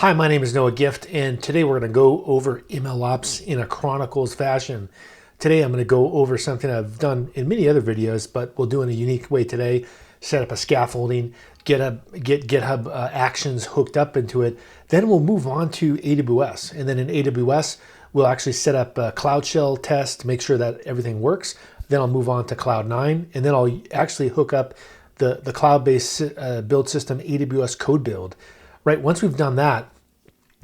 Hi, my name is Noah Gift, and today we're going to go over MLOPs in a chronicles fashion. Today I'm going to go over something I've done in many other videos, but we'll do in a unique way today. Set up a scaffolding, get GitHub Actions hooked up into it. Then we'll move on to AWS, and then in AWS we'll actually set up a Cloud Shell test, make sure that everything works. Then I'll move on to Cloud9, and then I'll actually hook up the cloud-based build system AWS CodeBuild. Right, once we've done that,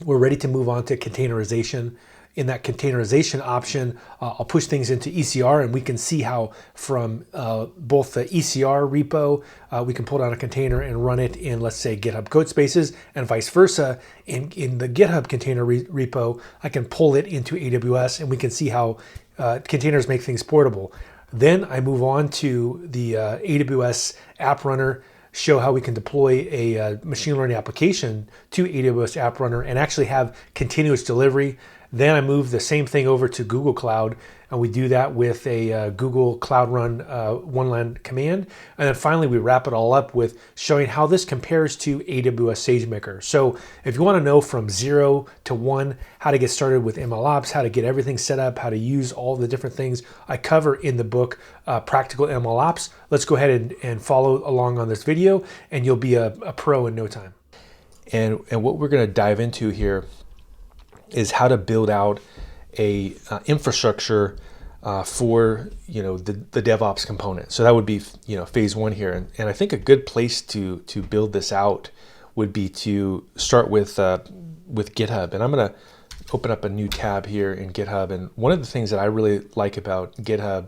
we're ready to move on to containerization. In that containerization option, I'll push things into ECR, and we can see how from both the ECR repo, we can pull down a container and run it in, let's say, GitHub Codespaces, and vice versa. In the GitHub container repo, I can pull it into AWS, and we can see how containers make things portable. Then I move on to the AWS App Runner, show how we can deploy a machine learning application to AWS App Runner and actually have continuous delivery. Then I move the same thing over to Google Cloud, and we do that with a Google Cloud Run one-line command. And then finally, we wrap it all up with showing how this compares to AWS SageMaker. So if you want to know from 0 to 1 how to get started with MLOps, how to get everything set up, how to use all the different things I cover in the book, Practical MLOps, let's go ahead and follow along on this video, and you'll be a pro in no time. And what we're going to dive into here is how to build out a infrastructure for the DevOps component. So that would be phase one here, and I think a good place to build this out would be to start with GitHub. And I'm going to open up a new tab here in GitHub. And one of the things that I really like about GitHub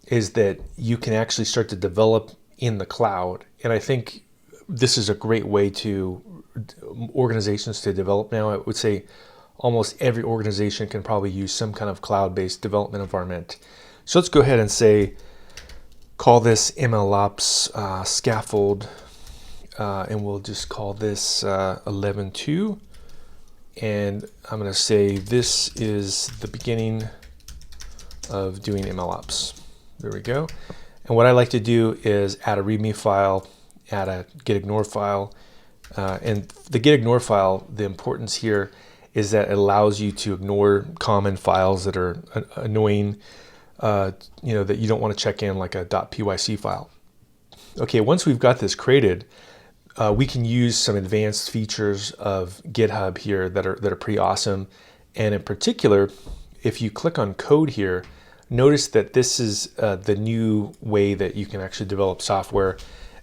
is that you can actually start to develop in the cloud. And I think this is a great way to organizations to develop now. I would say almost every organization can probably use some kind of cloud-based development environment. So let's go ahead and call this MLOps Scaffold, and we'll just call this 11.2. And I'm going to say this is the beginning of doing MLOps. There we go. And what I like to do is add a README file, add a gitignore file. And the gitignore file, the importance here is that it allows you to ignore common files that are annoying, that you don't want to check in, like a .pyc file. Okay, once we've got this created, we can use some advanced features of GitHub here that are pretty awesome. And in particular, if you click on code here, notice that this is the new way that you can actually develop software.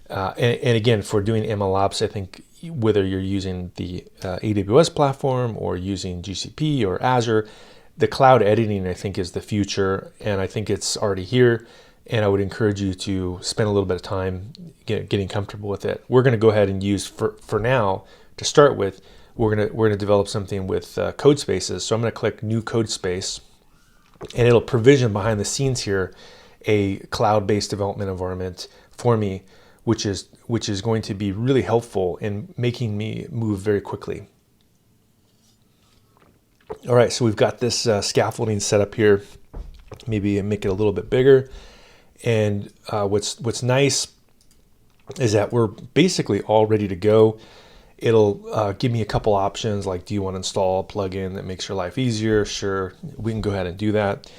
And again, for doing MLOps, I think whether you're using the AWS platform or using GCP or Azure, the cloud editing, I think, is the future. And I think it's already here. And I would encourage you to spend a little bit of time getting comfortable with it. We're going to go ahead and use, for now, to start with, we're going to develop something with CodeSpaces. So I'm going to click New CodeSpace, and it'll provision behind the scenes here a cloud-based development environment for me, which is going to be really helpful in making me move very quickly. All right, so we've got this scaffolding set up here. Maybe make it a little bit bigger. And what's nice is that we're basically all ready to go. It'll give me a couple options, like, do you want to install a plugin that makes your life easier? Sure, we can go ahead and do that.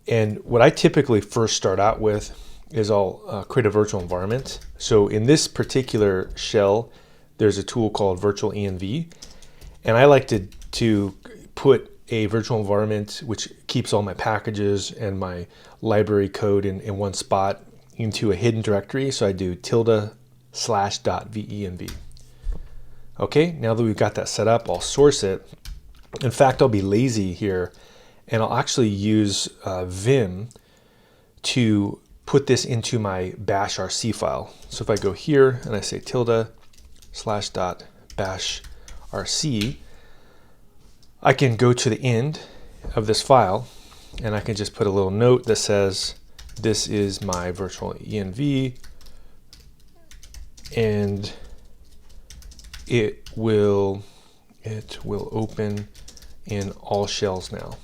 And what I typically first start out with is I'll create a virtual environment. So in this particular shell, there's a tool called virtual env, and I like to put a virtual environment which keeps all my packages and my library code in one spot into a hidden directory. So I do ~/.venv. Okay, now that we've got that set up, I'll source it. In fact, I'll be lazy here, and I'll actually use vim to put this into my bash rc file. So if I go here and I say ~/.bash rc, I can go to the end of this file, and I can just put a little note that says, this is my virtual env, and it will open in all shells now,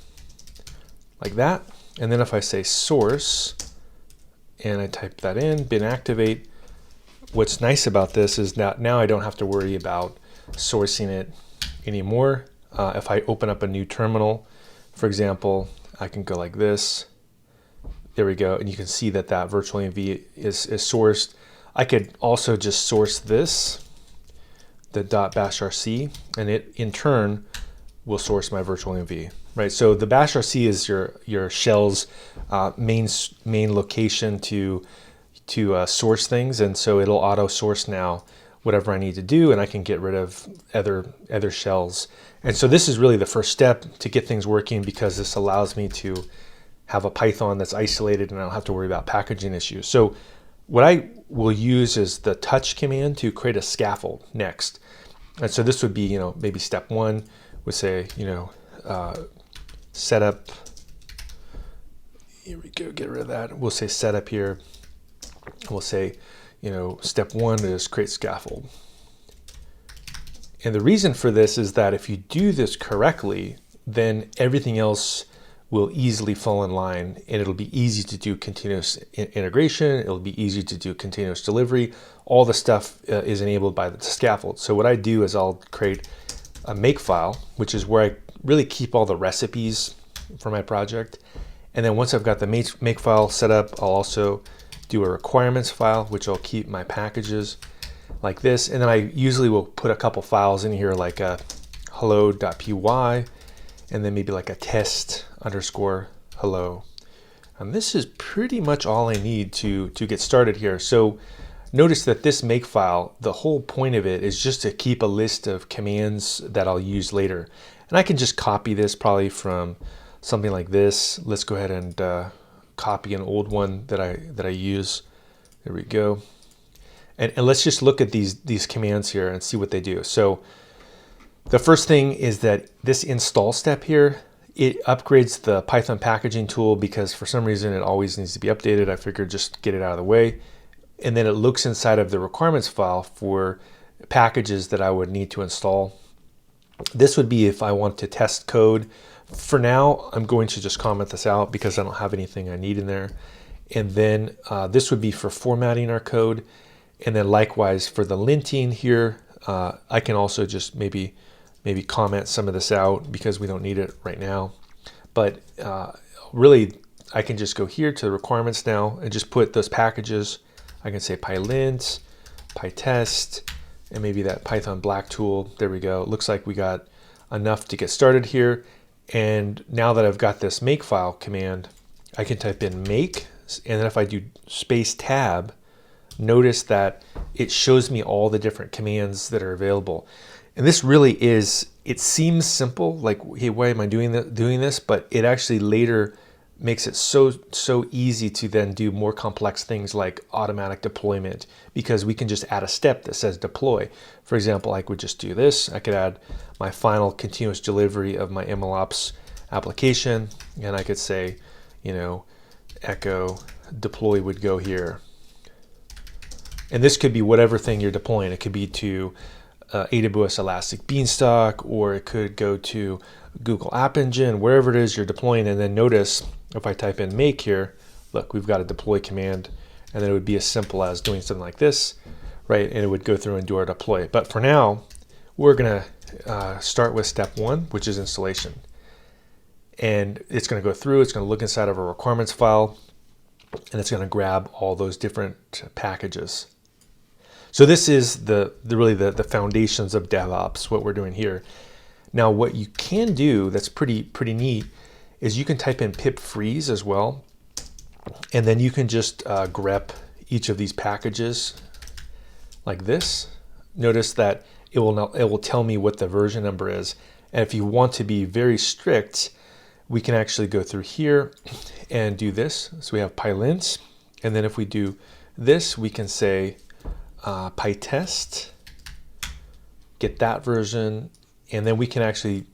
like that. And then if I say source, and I type that in, bin activate, what's nice about this is that now I don't have to worry about sourcing it anymore. If I open up a new terminal, for example, I can go like this. There we go, and you can see that that virtual env is sourced. I could also just source this, the .bashrc, and it in turn will source my virtual env. Right, so the bashrc is your shell's main location to source things, and so it'll auto source now whatever I need to do, and I can get rid of other shells. And so this is really the first step to get things working, because this allows me to have a Python that's isolated and I don't have to worry about packaging issues. So what I will use is the touch command to create a scaffold next. And so this would be, maybe step one would say, setup. Here we go, get rid of that. We'll say setup here. We'll say, step one is create scaffold. And the reason for this is that if you do this correctly, then everything else will easily fall in line, and it'll be easy to do continuous integration. It'll be easy to do continuous delivery. All the stuff is enabled by the scaffold. So what I do is I'll create a makefile, which is where I really keep all the recipes for my project. And then once I've got the makefile set up, I'll also do a requirements file, which I'll keep my packages like this. And then I usually will put a couple files in here, like a hello.py, and then maybe like a test_hello. And this is pretty much all I need to get started here. So notice that this makefile, the whole point of it is just to keep a list of commands that I'll use later. And I can just copy this probably from something like this. Let's go ahead and copy an old one that I use. There we go. And let's just look at these commands here and see what they do. So the first thing is that this install step here, it upgrades the Python packaging tool, because for some reason it always needs to be updated. I figured just get it out of the way. And then it looks inside of the requirements file for packages that I would need to install. This would be if I want to test code. For now, I'm going to just comment this out because I don't have anything I need in there. And then this would be for formatting our code. And then likewise for the linting here, I can also just maybe comment some of this out because we don't need it right now. But really, I can just go here to the requirements now and just put those packages. I can say pylint, pytest, and maybe that Python black tool. There we go. It looks like we got enough to get started here. And now that I've got this makefile command, I can type in make, and then if I do space tab, notice that it shows me all the different commands that are available. And this really is, it seems simple, like, hey, why am I doing this? But it actually later makes it so easy to then do more complex things like automatic deployment, because we can just add a step that says deploy. For example, I could just do this. I could add my final continuous delivery of my MLOPs application, and I could say, echo deploy would go here. And this could be whatever thing you're deploying. It could be to AWS Elastic Beanstalk, or it could go to Google App Engine, wherever it is you're deploying. And then notice if I type in make here, look, we've got a deploy command, and then it would be as simple as doing something like this, right? And it would go through and do our deploy. But for now, we're gonna start with step one, which is installation. And it's gonna go through, it's gonna look inside of a requirements file, and it's gonna grab all those different packages. So this is really the foundations of DevOps, what we're doing here. Now, what you can do that's pretty neat is you can type in pip freeze as well, and then you can just grep each of these packages like this. Notice that it will tell me what the version number is, and if you want to be very strict, we can actually go through here and do this. So we have pylint, and then if we do this, we can say pytest, get that version, and then we can actually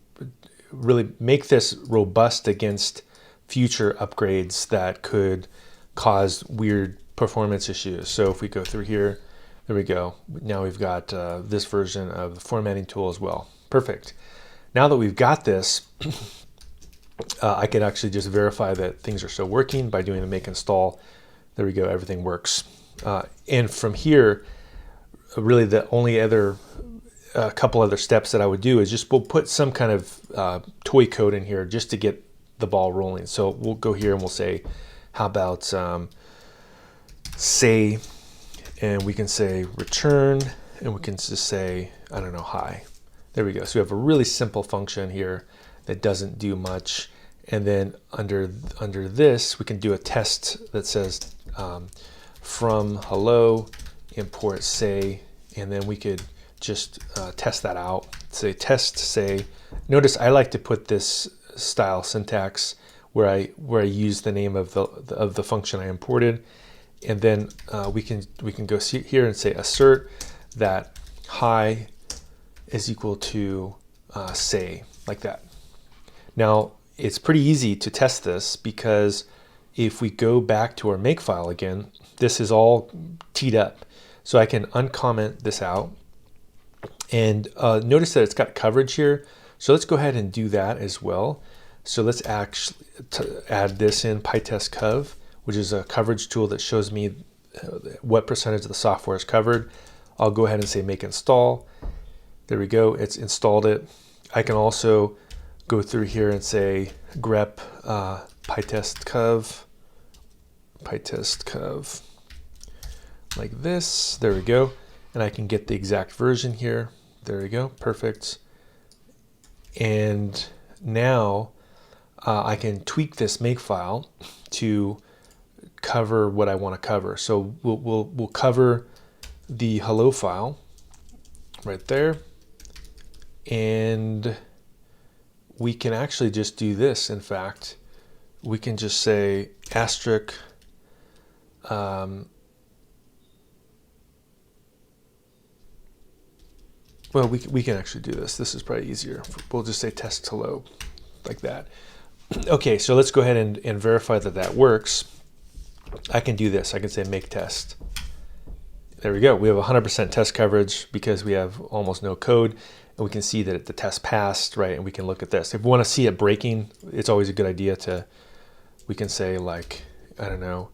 really make this robust against future upgrades that could cause weird performance issues. So if we go through here, there we go. Now we've got this version of the formatting tool as well. Perfect. Now that we've got this, I could actually just verify that things are still working by doing the make install. There we go, everything works. And from here, really the only other a couple other steps that I would do is just we'll put some kind of toy code in here just to get the ball rolling. So we'll go here and we'll say, how about say, and we can say return, and we can just say, I don't know, hi. There we go. So we have a really simple function here that doesn't do much. And then under this, we can do a test that says from hello, import say, and then we could just test that out. Say test say. Notice I like to put this style syntax where I use the name of the function I imported, and then we can go here and say assert that hi is equal to say, like that. Now it's pretty easy to test this because if we go back to our makefile again, this is all teed up. So I can uncomment this out, and notice that it's got coverage here. So let's go ahead and do that as well. So let's actually add this in PyTestCov, which is a coverage tool that shows me what percentage of the software is covered. I'll go ahead and say make install. There we go, it's installed it. I can also go through here and say grep PyTestCov like this. There we go. And I can get the exact version here. There we go, perfect. And now I can tweak this makefile to cover what I want to cover. So we'll cover the hello file right there, and we can actually just do this. In fact, we can just say asterisk well, we can actually do this. This is probably easier. We'll just say test hello, like that. Okay, so let's go ahead and verify that that works. I can do this. I can say make test. There we go. We have 100% test coverage because we have almost no code, and we can see that the test passed, right? And we can look at this. If we want to see it breaking, it's always a good idea to, we can say like, I don't know,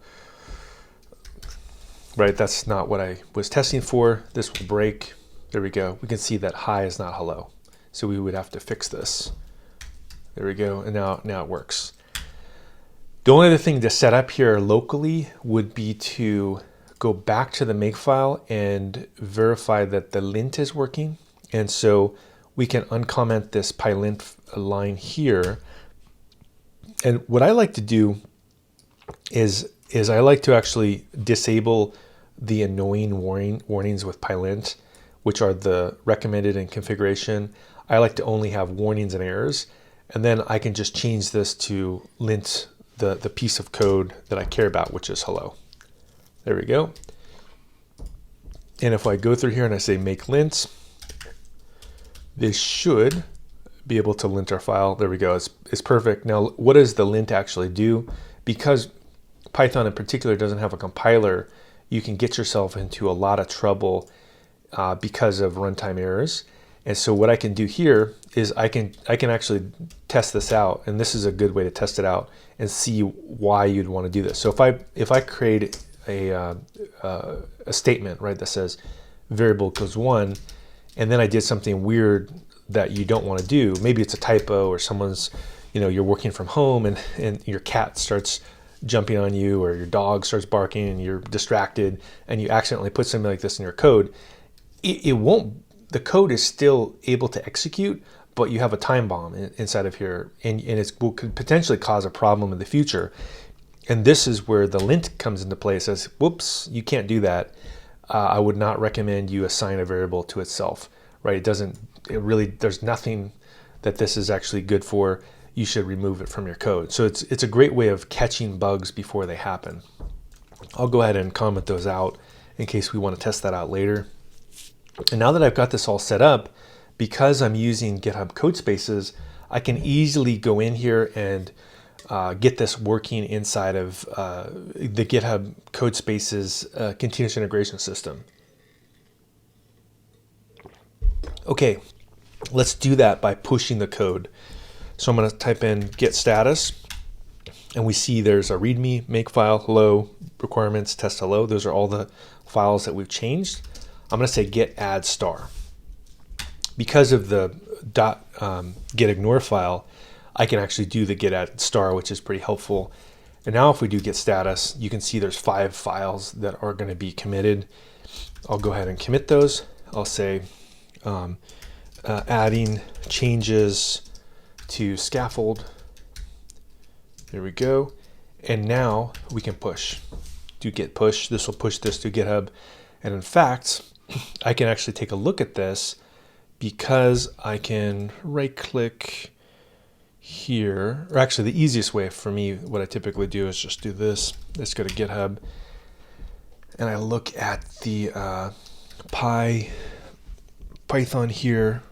right? That's not what I was testing for. This will break. There we go. We can see that hi is not hello. So we would have to fix this. There we go. And now it works. The only other thing to set up here locally would be to go back to the makefile and verify that the lint is working. And so we can uncomment this pylint line here. And what I like to do is I like to actually disable the annoying warnings with pylint, which are the recommended in configuration. I like to only have warnings and errors. And then I can just change this to lint the piece of code that I care about, which is hello. There we go. And if I go through here and I say make lint, this should be able to lint our file. There we go, it's perfect. Now, what does the lint actually do? Because Python in particular doesn't have a compiler, you can get yourself into a lot of trouble because of runtime errors. And so what I can do here is I can actually test this out, and this is a good way to test it out and see why you'd want to do this. So if I create a statement, right, that says variable equals 1, and then I did something weird that you don't want to do, maybe it's a typo or someone's, you're working from home and your cat starts jumping on you or your dog starts barking and you're distracted and you accidentally put something like this in your code, it won't. The code is still able to execute, but you have a time bomb inside of here, and it could potentially cause a problem in the future. And this is where the lint comes into play. It says, whoops, you can't do that. I would not recommend you assign a variable to itself, right? There's nothing that this is actually good for. You should remove it from your code. So it's a great way of catching bugs before they happen. I'll go ahead and comment those out in case we want to test that out later. And now that I've got this all set up, because I'm using GitHub Codespaces, I can easily go in here and get this working inside of the GitHub Codespaces continuous integration system. Okay, let's do that by pushing the code. So I'm going to type in git status, and we see there's a readme, makefile, hello, requirements, test hello. Those are all the files that we've changed. I'm going to say git add star. because of the get ignore file, I can actually do the get add star, which is pretty helpful. And now if we do get status, you can see there's 5 files that are going to be committed. I'll go ahead and commit those. I'll say adding changes to Scaffold. There we go. And now we can push. Do git push. This will push this to GitHub. And in fact, I can actually take a look at this because I can right click here, or actually the easiest way for me, what I typically do is just do this. Let's go to GitHub and I look at the Python here.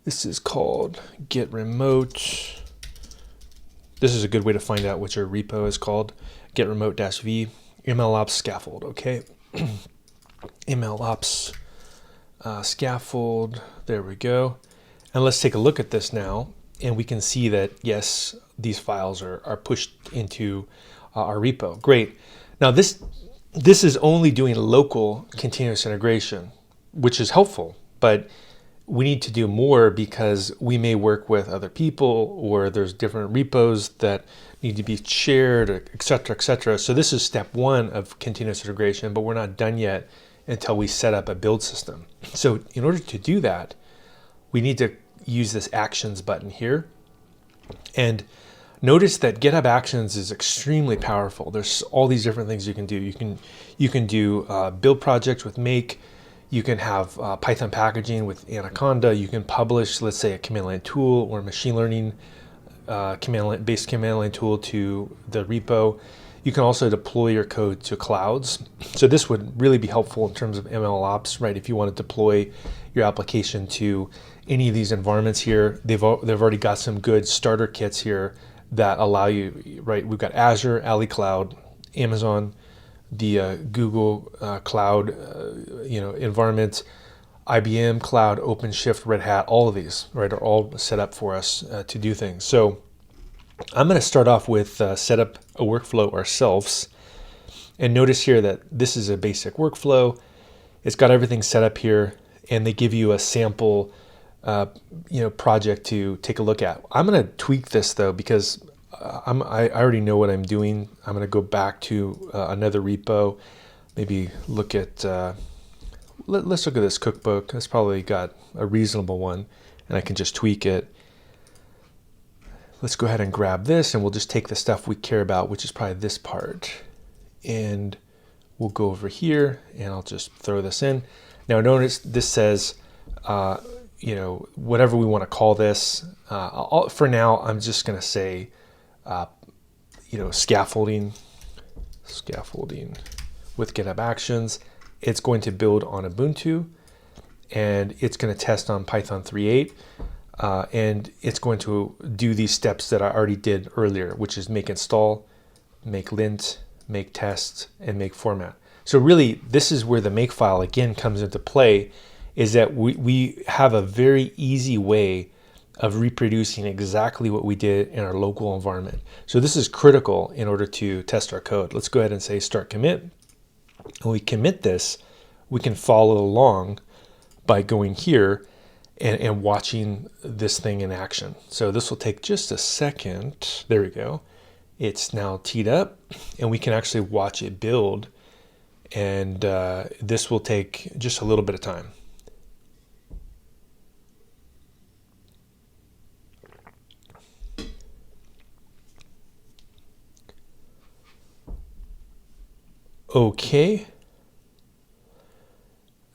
This is called git remote. This is a good way to find out what your repo is called. Git remote -v MLOPs scaffold. Okay. MLOPs scaffold. There we go. And let's take a look at this now, and we can see that yes, these files are pushed into our repo. Great. Now this is only doing local continuous integration, which is helpful, but we need to do more because we may work with other people, or there's different repos that need to be shared, et cetera, et cetera. So this is step 1 of continuous integration, but we're not done yet until we set up a build system. So in order to do that, we need to use this actions button here. And notice that GitHub Actions is extremely powerful. There's all these different things you can do. You can do build projects with make. You can have Python packaging with Anaconda. You can publish, let's say, a command line tool or machine learning based command line tool to the repo. You can also deploy your code to clouds. So this would really be helpful in terms of MLOps, right? If you want to deploy your application to any of these environments here, they've already got some good starter kits here that allow you, right? We've got Azure, Ali Cloud, Amazon, the Google Cloud, environment, IBM Cloud, OpenShift, Red Hat, all of these, right, are all set up for us to do things. So I'm going to start off with set up a workflow ourselves. And notice here that this is a basic workflow. It's got everything set up here, and they give you a sample project to take a look at. I'm going to tweak this though, because I already know what I'm doing. I'm going to go back to another repo, maybe look at, let's look at this Cookbook. That's probably got a reasonable one, and I can just tweak it. Let's go ahead and grab this, and we'll just take the stuff we care about, which is probably this part. And we'll go over here, and I'll just throw this in. Now notice this says, whatever we want to call this. For now, I'm just going to say, scaffolding with GitHub Actions. It's going to build on Ubuntu, and it's going to test on Python 3.8. And it's going to do these steps that I already did earlier, which is make install, make lint, make test, and make format. So really, this is where the make file again comes into play, is that we have a very easy way of reproducing exactly what we did in our local environment. So this is critical in order to test our code. Let's go ahead and say start commit. When we commit this, we can follow along by going here and watching this thing in action. So this will take just a second. There we go. It's now teed up, and we can actually watch it build. And this will take just a little bit of time. Okay.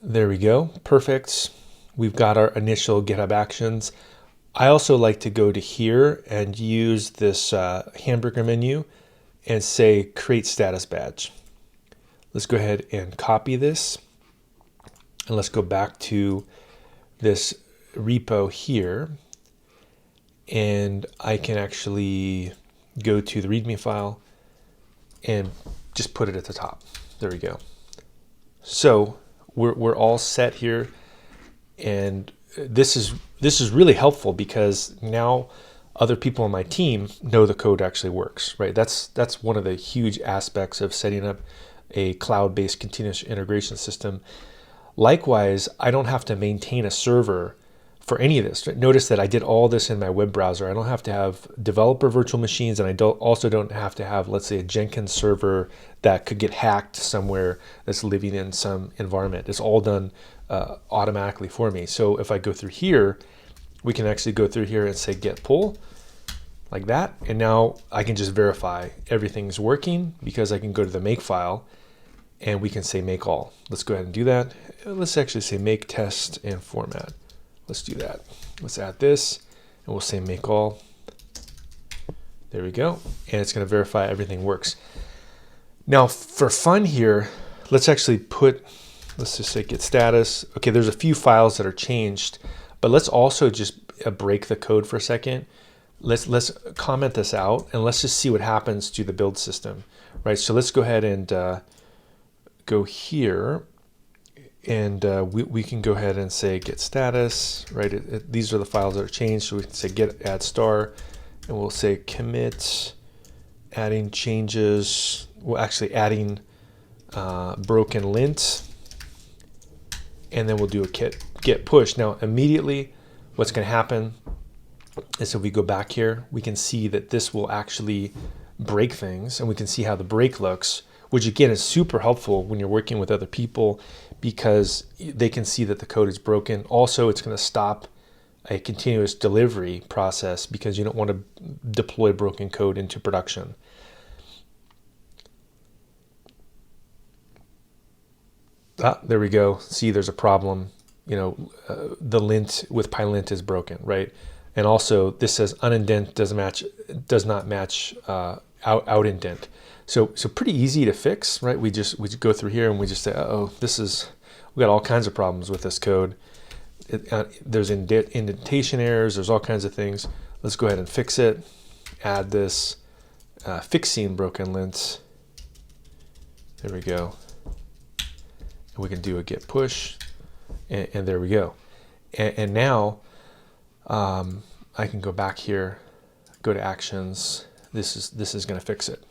There we go. Perfect. We've got our initial GitHub Actions. I also like to go to here and use this hamburger menu and say create status badge. Let's go ahead and copy this, and let's go back to this repo here, and I can actually go to the README file and just put it at the top. There we go. So we're all set here. And this is really helpful because now other people on my team know the code actually works, right? That's one of the huge aspects of setting up a cloud-based continuous integration system Likewise, I don't have to maintain a server for any of this. Notice that I did all this in my web browser. I don't have to have developer virtual machines, and I also don't have to have, let's say, a Jenkins server that could get hacked somewhere that's living in some environment. It's all done automatically for me. So if I go through here, we can actually go through here and say get pull, like that. And now I can just verify everything's working because I can go to the make file and we can say make all. Let's go ahead and do that. Let's actually say make test and format. Let's do that. Let's add this and we'll say make all. There we go. And it's going to verify everything works. Now for fun here, let's actually let's just say get status. Okay, there's a few files that are changed, but let's also just break the code for a second. Let's comment this out and let's just see what happens to the build system, right? So let's go ahead and go here. And we can go ahead and say get status, right? These are the files that are changed. So we can say get add star, and we'll say commit, adding changes. Well, actually adding broken lint, and then we'll do a get push. Now immediately, what's going to happen is if we go back here, we can see that this will actually break things, and we can see how the break looks, which again is super helpful when you're working with other people because they can see that the code is broken. Also, it's going to stop a continuous delivery process because you don't want to deploy broken code into production. There we go. See, there's a problem. The lint with PyLint is broken, right? And also, this says unindent does not match out indent. So pretty easy to fix, right? We just go through here and we just say, oh, we got all kinds of problems with this code. There's indentation errors. There's all kinds of things. Let's go ahead and fix it. Add this fixing broken lints. There we go. And we can do a get push, and there we go. And now I can go back here, go to actions. This is going to fix it.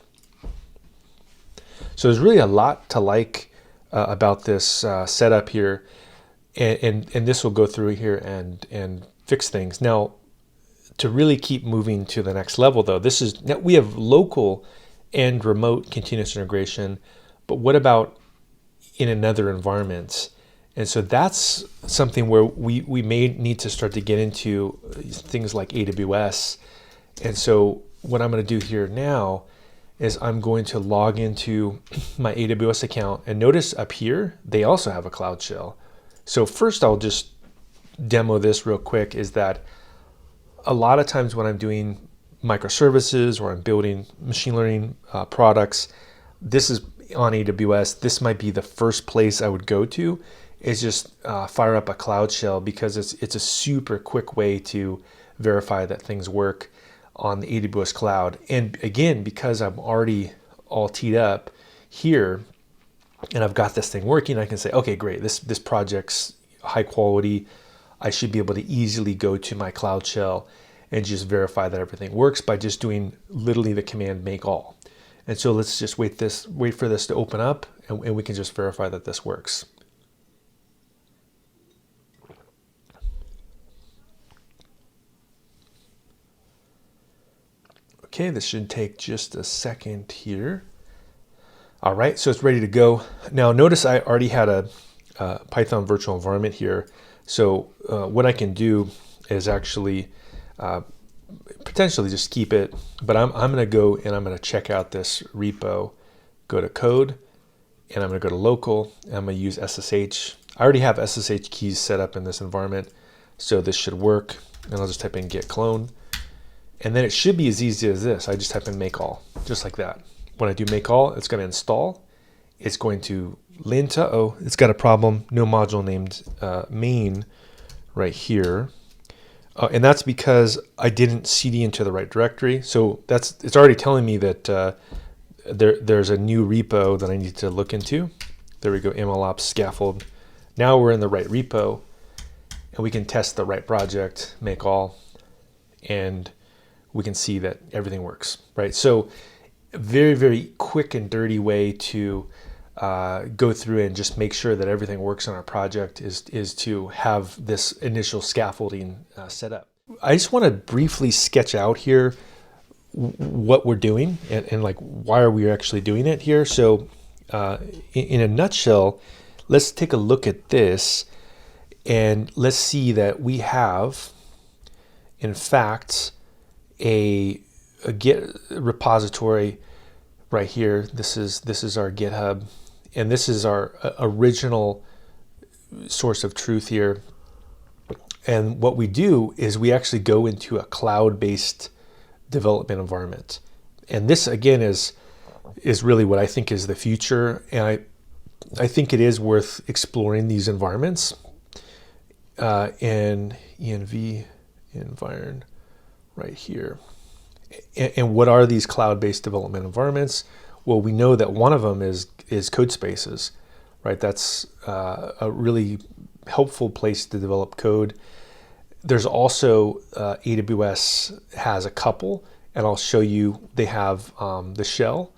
So there's really a lot to like about this setup here, and this will go through here and fix things. Now, to really keep moving to the next level, though, we have local and remote continuous integration, but what about in another environment? And so that's something where we may need to start to get into things like AWS. And so what I'm going to do here now is I'm going to log into my AWS account, and notice up here, they also have a Cloud Shell. So first I'll just demo this real quick, is that a lot of times when I'm doing microservices or I'm building machine learning products, this is on AWS. This might be the first place I would go to, is just fire up a Cloud Shell, because it's a super quick way to verify that things work on the AWS cloud. And again, because I'm already all teed up here and I've got this thing working, I can say, okay, great, this project's high quality. I should be able to easily go to my Cloud Shell and just verify that everything works by just doing literally the command make all. And so let's just wait for this to open up, and we can just verify that this works. Okay, this should take just a second here. All right, so it's ready to go. Now notice I already had a Python virtual environment here. So what I can do is actually potentially just keep it, but I'm going to go and I'm going to check out this repo, go to code, and I'm going to go to local, and I'm going to use SSH. I already have SSH keys set up in this environment, so this should work. And I'll just type in git clone. And then it should be as easy as this. I just type in make all, just like that. When I do make all, it's going to install. It's going to lint, it's got a problem. No module named main right here. And that's because I didn't cd into the right directory. So it's already telling me that there's a new repo that I need to look into. There we go, MLOPs scaffold. Now we're in the right repo, and we can test the right project, make all, and we can see that everything works, right? So very, very quick and dirty way to go through and just make sure that everything works on our project is to have this initial scaffolding set up. I just want to briefly sketch out here what we're doing and like why are we actually doing it here. So in a nutshell, let's take a look at this and let's see that we have, in fact, a Git repository right here. This is our GitHub, and this is our original source of truth here. And what we do is we actually go into a cloud-based development environment. And this again is really what I think is the future. And I think it is worth exploring these environments. And env environ right here. And what are these cloud-based development environments? Well, we know that one of them is CodeSpaces, right? That's a really helpful place to develop code. There's also AWS has a couple, and I'll show you. They have the shell,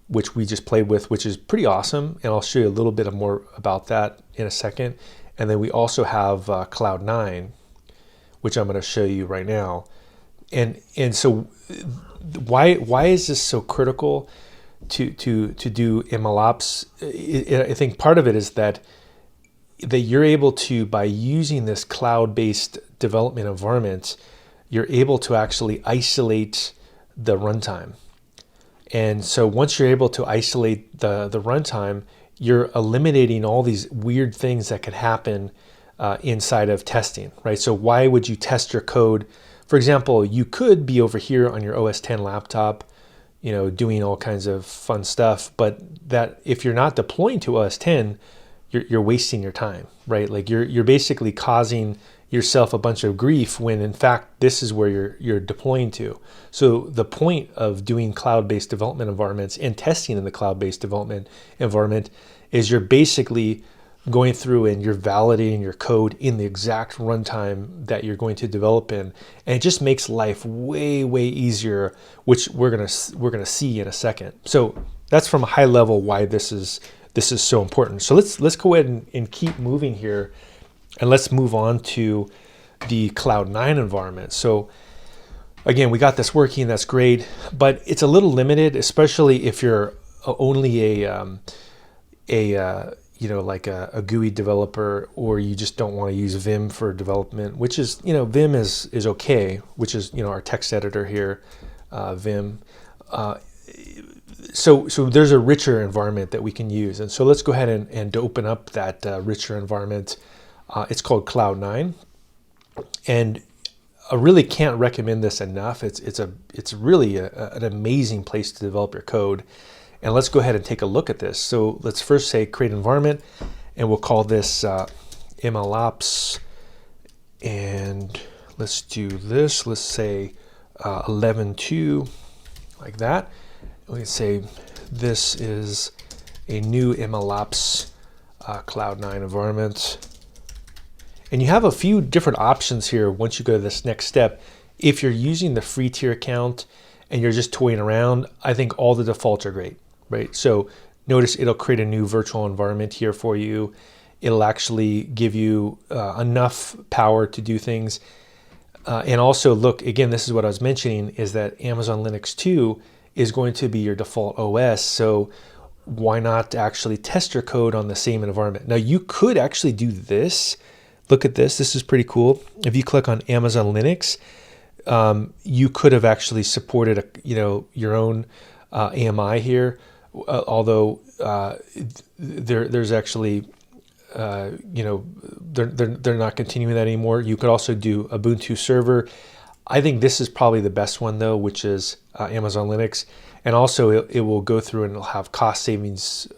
which we just played with, which is pretty awesome, and I'll show you a little bit more about that in a second. And then we also have Cloud9, which I'm going to show you right now. And so why is this so critical to do MLOps? I think part of it is that you're able to, by using this cloud-based development environment, you're able to actually isolate the runtime. And so once you're able to isolate the runtime, you're eliminating all these weird things that could happen inside of testing, right? So why would you test your code? For example, you could be over here on your OS X laptop, doing all kinds of fun stuff, but that if you're not deploying to OS X, you're wasting your time, right? Like you're basically causing yourself a bunch of grief when in fact this is where you're deploying to. So the point of doing cloud-based development environments and testing in the cloud-based development environment is you're basically going through and you're validating your code in the exact runtime that you're going to develop in, and it just makes life way easier, which we're gonna see in a second. So that's from a high level why this is so important. So let's go ahead and keep moving here, and let's move on to the Cloud9 environment. So again, we got this working, that's great, but it's a little limited, especially if you're only like a GUI developer, or you just don't want to use Vim for development, which is, Vim is okay, which is, our text editor here, Vim. So there's a richer environment that we can use. And so let's go ahead and open up that richer environment. It's called Cloud9. And I really can't recommend this enough. It's really an amazing place to develop your code. And let's go ahead and take a look at this. So let's first say create environment, and we'll call this MLOps. And let's do this. Let's say 11.2, like that. We can say this is a new MLOps Cloud9 environment. And you have a few different options here once you go to this next step. If you're using the free tier account and you're just toying around, I think all the defaults are great, right? So notice it'll create a new virtual environment here for you. It'll actually give you enough power to do things. And also look, again, this is what I was mentioning, is that Amazon Linux 2 is going to be your default OS. So why not actually test your code on the same environment? Now you could actually do this. Look at this. This is pretty cool. If you click on Amazon Linux, you could have actually supported your own AMI here. Although there's actually they're not continuing that anymore. You could also do Ubuntu server. I think this is probably the best one though, which is Amazon Linux, and also it will go through and it'll have cost savings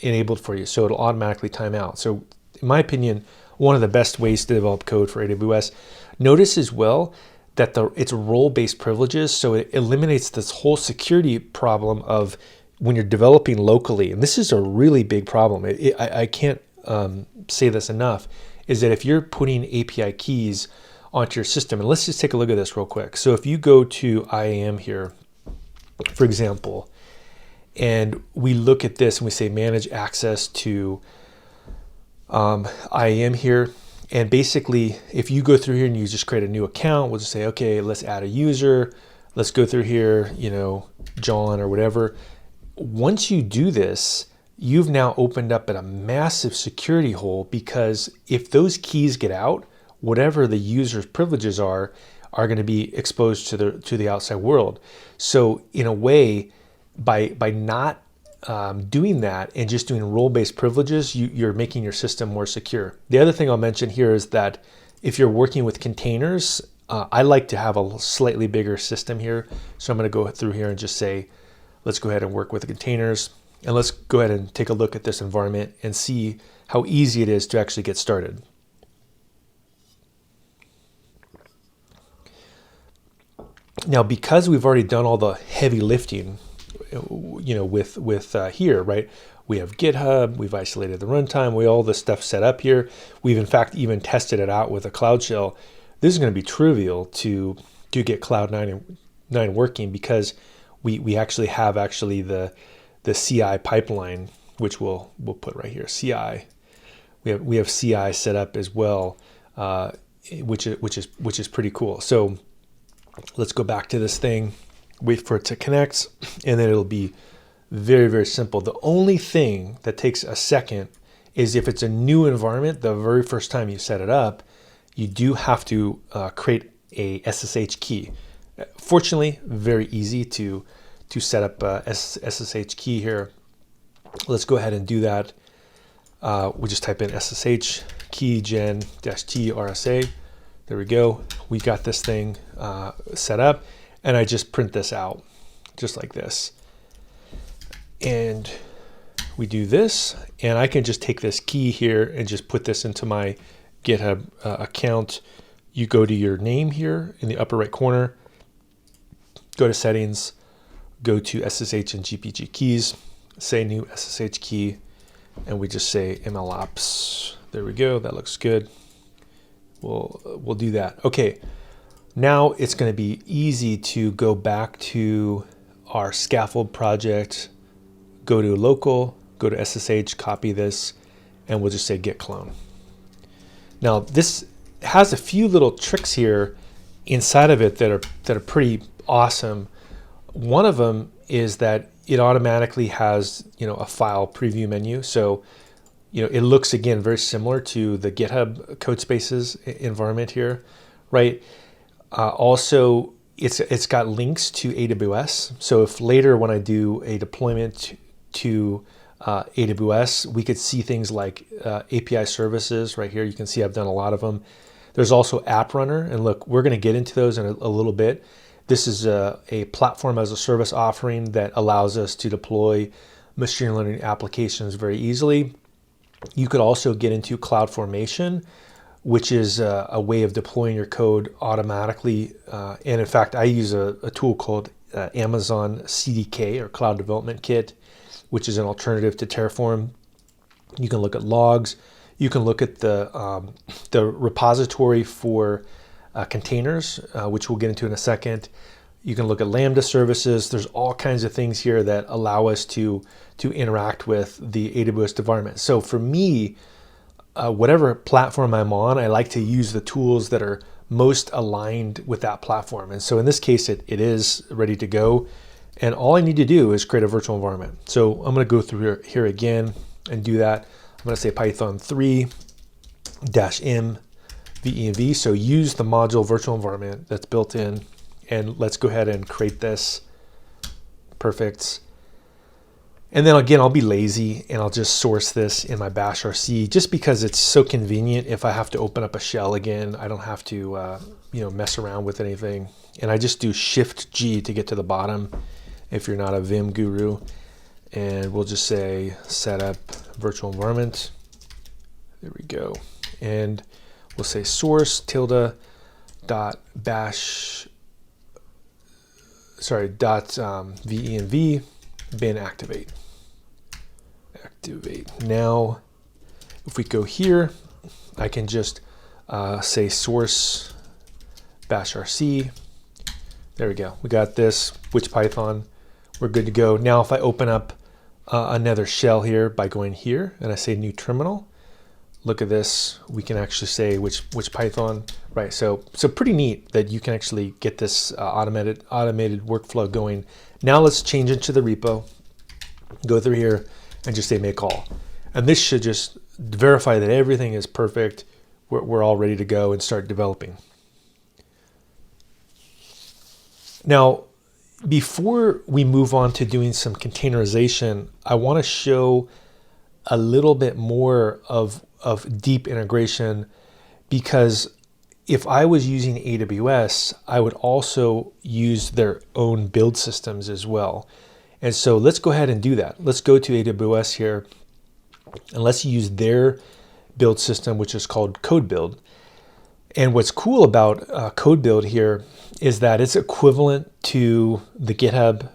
enabled for you, so it'll automatically time out. So in my opinion, one of the best ways to develop code for AWS. Notice as well that it's role-based privileges, so it eliminates this whole security problem of when you're developing locally, and this is a really big problem. I can't say this enough, is that if you're putting API keys onto your system, and let's just take a look at this real quick. So if you go to IAM here, for example, and we look at this and we say manage access to IAM here. And basically, if you go through here and you just create a new account, we'll just say, okay, let's add a user. Let's go through here, you know, John or whatever. Once you do this, you've now opened up a massive security hole, because if those keys get out, whatever the user's privileges are going to be exposed to the outside world. So in a way, by not doing that and just doing role-based privileges, you're making your system more secure. The other thing I'll mention here is that if you're working with containers, I like to have a slightly bigger system here. So I'm going to go through here and just say, let's go ahead and work with the containers. And let's go ahead and take a look at this environment and see how easy it is to actually get started. Now, because we've already done all the heavy lifting, you know, with here, right? We have GitHub, we've isolated the runtime, we all this stuff set up here. We've in fact even tested it out with a Cloud Shell. This is going to be trivial to get Cloud9 working, because we actually have the CI pipeline, which we'll put right here. CI, we have CI set up as well, which is pretty cool. So let's go back to this thing, wait for it to connect, and then it'll be very, very simple. The only thing that takes a second is if it's a new environment, the very first time you set it up, you do have to create a SSH key. Fortunately, very easy to set up a SSH key here. Let's go ahead and do that. We just type in SSH key gen-t RSA. There we go. We got this thing set up, and I just print this out just like this. And we do this, and I can just take this key here and just put this into my GitHub account. You go to your name here in the upper right corner, go to settings, go to SSH and GPG keys, say new SSH key, and we just say MLOPs. There we go. That looks good. We'll do that. Okay. Now it's going to be easy to go back to our Scaffold project, go to local, go to SSH, copy this, and we'll just say git clone. Now this has a few little tricks here inside of it that are pretty awesome. One of them is that it automatically has, you know, a file preview menu. So, you know, it looks again very similar to the GitHub Codespaces environment here, right? Also, it's got links to AWS. So if later when I do a deployment to AWS, we could see things like API services right here. You can see I've done a lot of them. There's also App Runner, and look, we're going to get into those in a little bit. This is a platform as a service offering that allows us to deploy machine learning applications very easily. You could also get into CloudFormation, which is a way of deploying your code automatically. And in fact, I use a tool called Amazon CDK, or Cloud Development Kit, which is an alternative to Terraform. You can look at logs. You can look at the repository for containers, which we'll get into in a second. You can look at Lambda services. There's all kinds of things here that allow us to interact with the AWS environment. So for me, whatever platform I'm on, I like to use the tools that are most aligned with that platform. And so in this case, it is ready to go. And all I need to do is create a virtual environment. So I'm going to go through here again and do that. I'm going to say Python 3-m venv. So use the module virtual environment that's built in. And let's go ahead and create this. Perfect. And then again, I'll be lazy and I'll just source this in my bash RC, just because it's so convenient. If I have to open up a shell again, I don't have to mess around with anything. And I just do Shift G to get to the bottom if you're not a Vim guru. And we'll just say setup virtual environment. There we go. And we'll say source tilde.bash .venv bin activate. Now, if we go here, I can just say source bash rc. There we go. We got this, which Python. We're good to go. Now if I open up another shell here by going here and I say new terminal, look at this. We can actually say which Python, right? So pretty neat that you can actually get this automated workflow going. Now let's change it to the repo, go through here and just say make call. And this should just verify that everything is perfect. We're all ready to go and start developing. Now, before we move on to doing some containerization, I want to show a little bit more of deep integration, because if I was using AWS, I would also use their own build systems as well. And so let's go ahead and do that. Let's go to AWS here and let's use their build system, which is called CodeBuild. And what's cool about CodeBuild here is that it's equivalent to the GitHub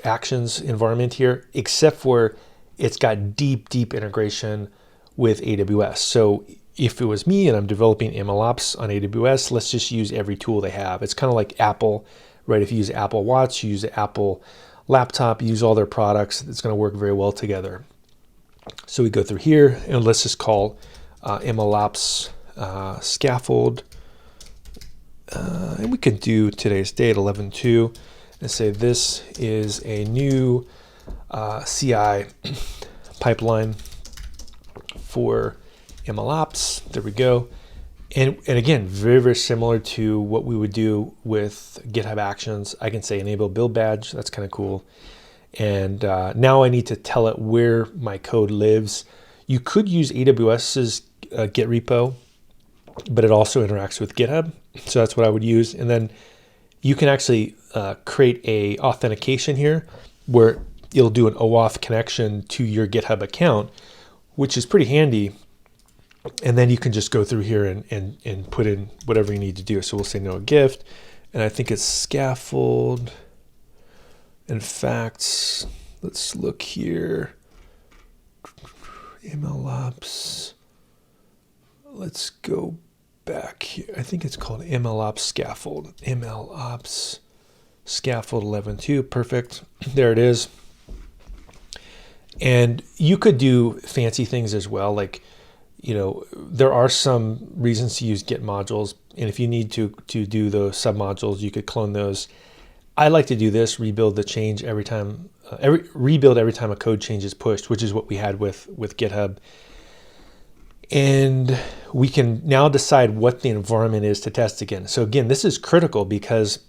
Actions environment here, except for it's got deep integration with AWS. So if it was me and I'm developing MLOPs on AWS, let's just use every tool they have. It's kind of like Apple, right? If you use Apple Watch, you use the Apple laptop, you use all their products, it's going to work very well together. So we go through here and let's just call MLOps Scaffold. And we can do today's date, 11/2, and say this is a new CI pipeline for MLOps. There we go. And again, very similar to what we would do with GitHub Actions. I can say enable build badge. That's kind of cool. And now I need to tell it where my code lives. You could use AWS's Git repo, but it also interacts with GitHub. So that's what I would use. And then you can actually create a authentication here where it'll do an OAuth connection to your GitHub account, which is pretty handy. And then you can just go through here and put in whatever you need to do. So we'll say no gift. And I think it's Scaffold. In fact, let's look here. MLOps. Let's go back here. I think it's called MLOps Scaffold. MLOps Scaffold 11.2. Perfect. There it is. And you could do fancy things as well. Like, you know, there are some reasons to use Git modules. And if you need to do those submodules, you could clone those. I like to do this, rebuild the change every time, rebuild every time a code change is pushed, which is what we had with GitHub. And we can now decide what the environment is to test again. So again, this is critical because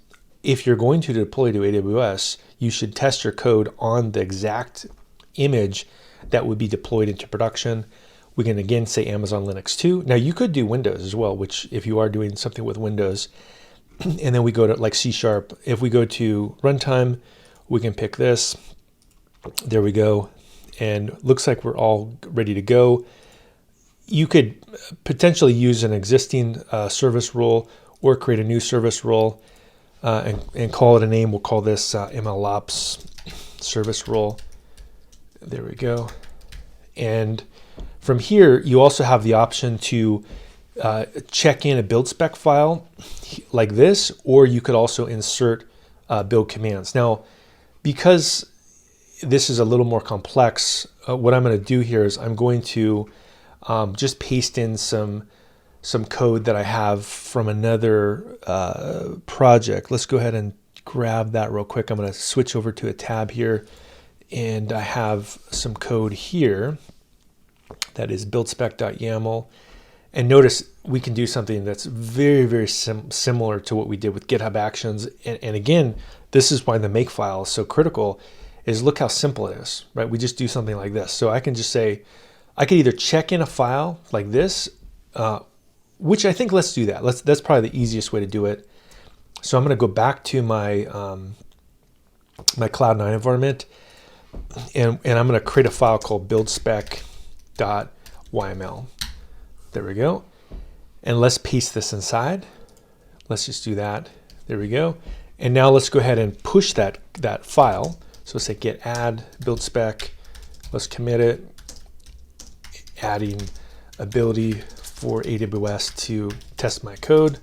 if you're going to deploy to AWS, you should test your code on the exact image that would be deployed into production. We can again say Amazon Linux 2. Now you could do Windows as well, which if you are doing something with Windows, and then we go to like C#. If we go to runtime, we can pick this. There we go. And looks like we're all ready to go. You could potentially use an existing service role or create a new service role and call it a name. We'll call this MLOps service role. There we go. And from here, you also have the option to check in a build spec file like this, or you could also insert build commands. Now, because this is a little more complex, what I'm going to do here is I'm going to just paste in some code that I have from another project. Let's go ahead and grab that real quick. I'm going to switch over to a tab here, and I have some code here that is buildspec.yaml. And notice we can do something that's very similar to what we did with GitHub Actions. And again, this is why the make file is so critical, is look how simple it is, right? We just do something like this. So I can just say, I could either check in a file like this, which I think let's do that. That's probably the easiest way to do it. So I'm going to go back to my my Cloud9 environment, and I'm going to create a file called buildspec.yml. There we go. And let's paste this inside. Let's just do that. There we go. And now let's go ahead and push that file. So say git add build spec. Let's commit it. Adding ability for AWS to test my code.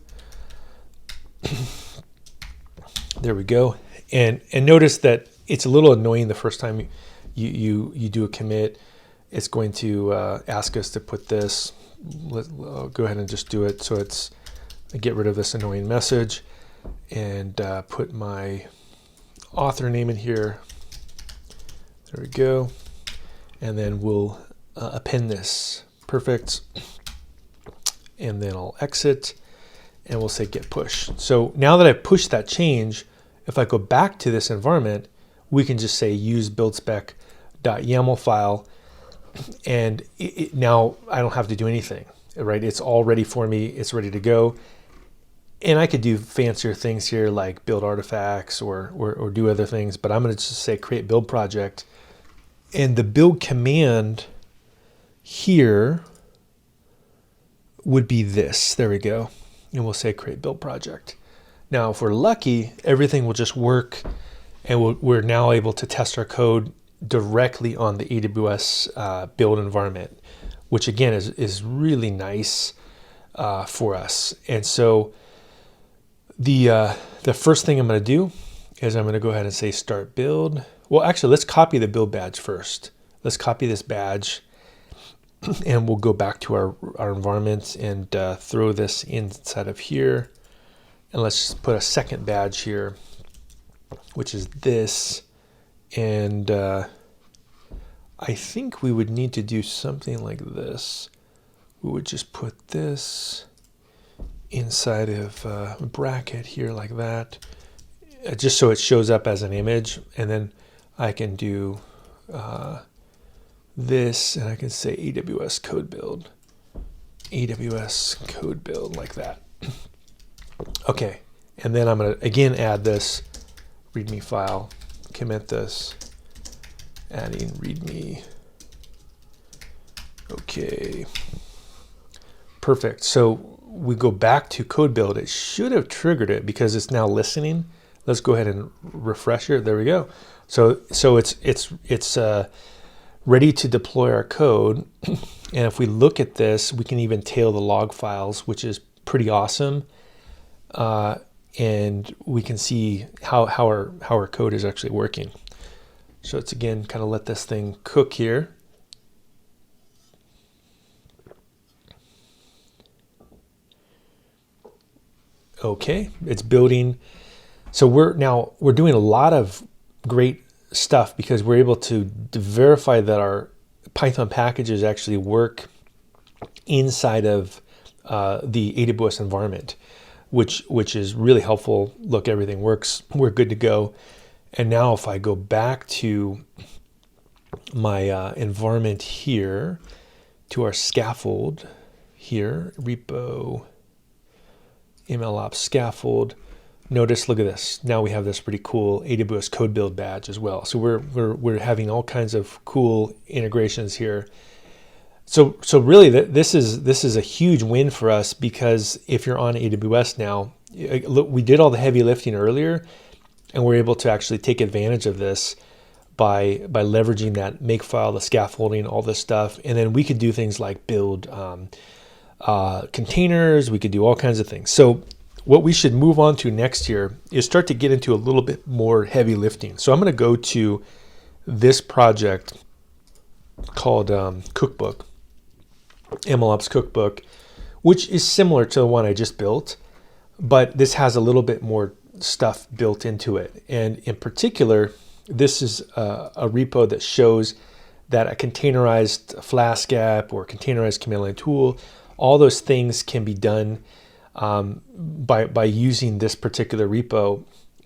There we go. And notice that it's a little annoying the first time you do a commit. It's going to ask us to put this. I'll go ahead and just do it. So it's get rid of this annoying message and put my author name in here. There we go. And then we'll append this. Perfect. And then I'll exit and we'll say get push. So now that I've pushed that change, if I go back to this environment, we can just say use buildspec.yaml file, and now I don't have to do anything, right? It's all ready for me. It's ready to go. And I could do fancier things here like build artifacts or do other things, but I'm going to just say create build project. And the build command here would be this. There we go. And we'll say create build project. Now, if we're lucky, everything will just work, and we're now able to test our code directly on the AWS build environment, which again is really nice for us. And so the first thing I'm going to do is I'm going to go ahead and say start build. Well, actually, let's copy the build badge first. Let's copy this badge, and we'll go back to our environment and throw this inside of here. And let's just put a second badge here, which is this. And I think we would need to do something like this. We would just put this inside of a bracket here like that, just so it shows up as an image. And then I can do this, and I can say AWS code build like that. Okay, and then I'm going to again add this README file, commit this, adding README. Okay, perfect. So we go back to CodeBuild. It should have triggered it because it's now listening. Let's go ahead and refresh it. There we go. So it's ready to deploy our code. And if we look at this, we can even tail the log files, which is pretty awesome. And we can see how our code is actually working. So it's again kind of let this thing cook here. Okay, it's building. So we're doing a lot of great stuff because we're able to verify that our Python packages actually work inside of the AWS environment, which is really helpful. Look, everything works. We're good to go. And now if I go back to my environment here, to our scaffold here, repo, MLOPs scaffold, notice, look at this. Now we have this pretty cool AWS CodeBuild badge as well. So we're having all kinds of cool integrations here. So really, this is a huge win for us, because if you're on AWS now, look, we did all the heavy lifting earlier, and we're able to actually take advantage of this by leveraging that makefile, the scaffolding, all this stuff, and then we could do things like build containers. We could do all kinds of things. So what we should move on to next year is start to get into a little bit more heavy lifting. So I'm going to go to this project called Cookbook, MLOPs Cookbook, which is similar to the one I just built, but this has a little bit more stuff built into it. And in particular, this is a repo that shows that a containerized Flask app or containerized command line tool, all those things can be done by using this particular repo.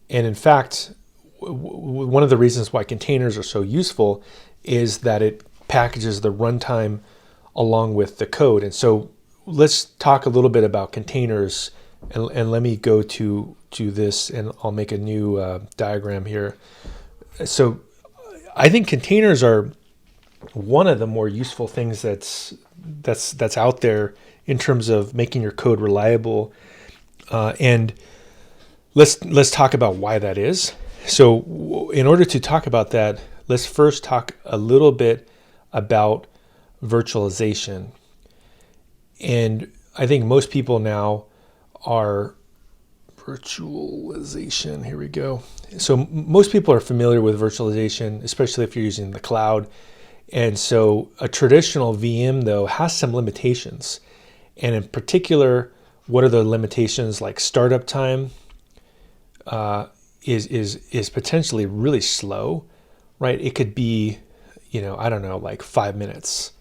And in fact, one of the reasons why containers are so useful is that it packages the runtime along with the code. And so let's talk a little bit about containers, and let me go to this, and I'll make a new diagram here. So I think containers are one of the more useful things that's out there in terms of making your code reliable. And let's talk about why that is. So in order to talk about that, let's first talk a little bit about virtualization. And I think most people now are Virtualization, here we go. So most people are familiar with virtualization, especially if you're using the cloud. And so a traditional VM though has some limitations. And in particular, what are the limitations? Like startup time is potentially really slow, right? It could be, I don't know, like 5 minutes,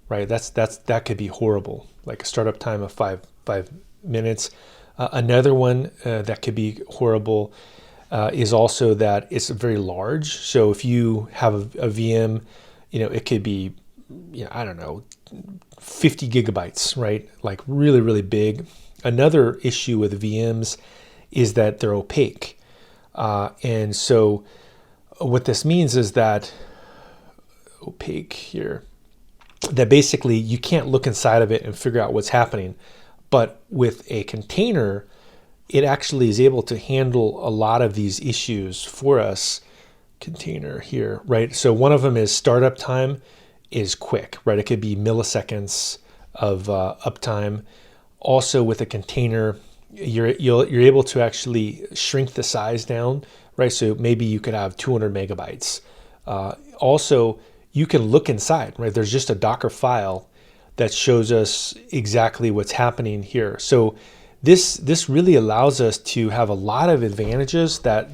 right? That could be horrible. Like a startup time of five minutes. Another one that could be horrible is also that it's very large. So if you have a VM, it could be, I don't know, 50 gigabytes, right? Like really, really big. Another issue with VMs is that they're opaque. And so what this means is that opaque here, that basically you can't look inside of it and figure out what's happening. But with a container, it actually is able to handle a lot of these issues for us. Container here, right? So one of them is startup time is quick, right? It could be milliseconds of uptime. Also with a container, you're able to actually shrink the size down, right? So maybe you could have 200 megabytes. Also, you can look inside, right? There's just a Docker file that shows us exactly what's happening here. So this really allows us to have a lot of advantages that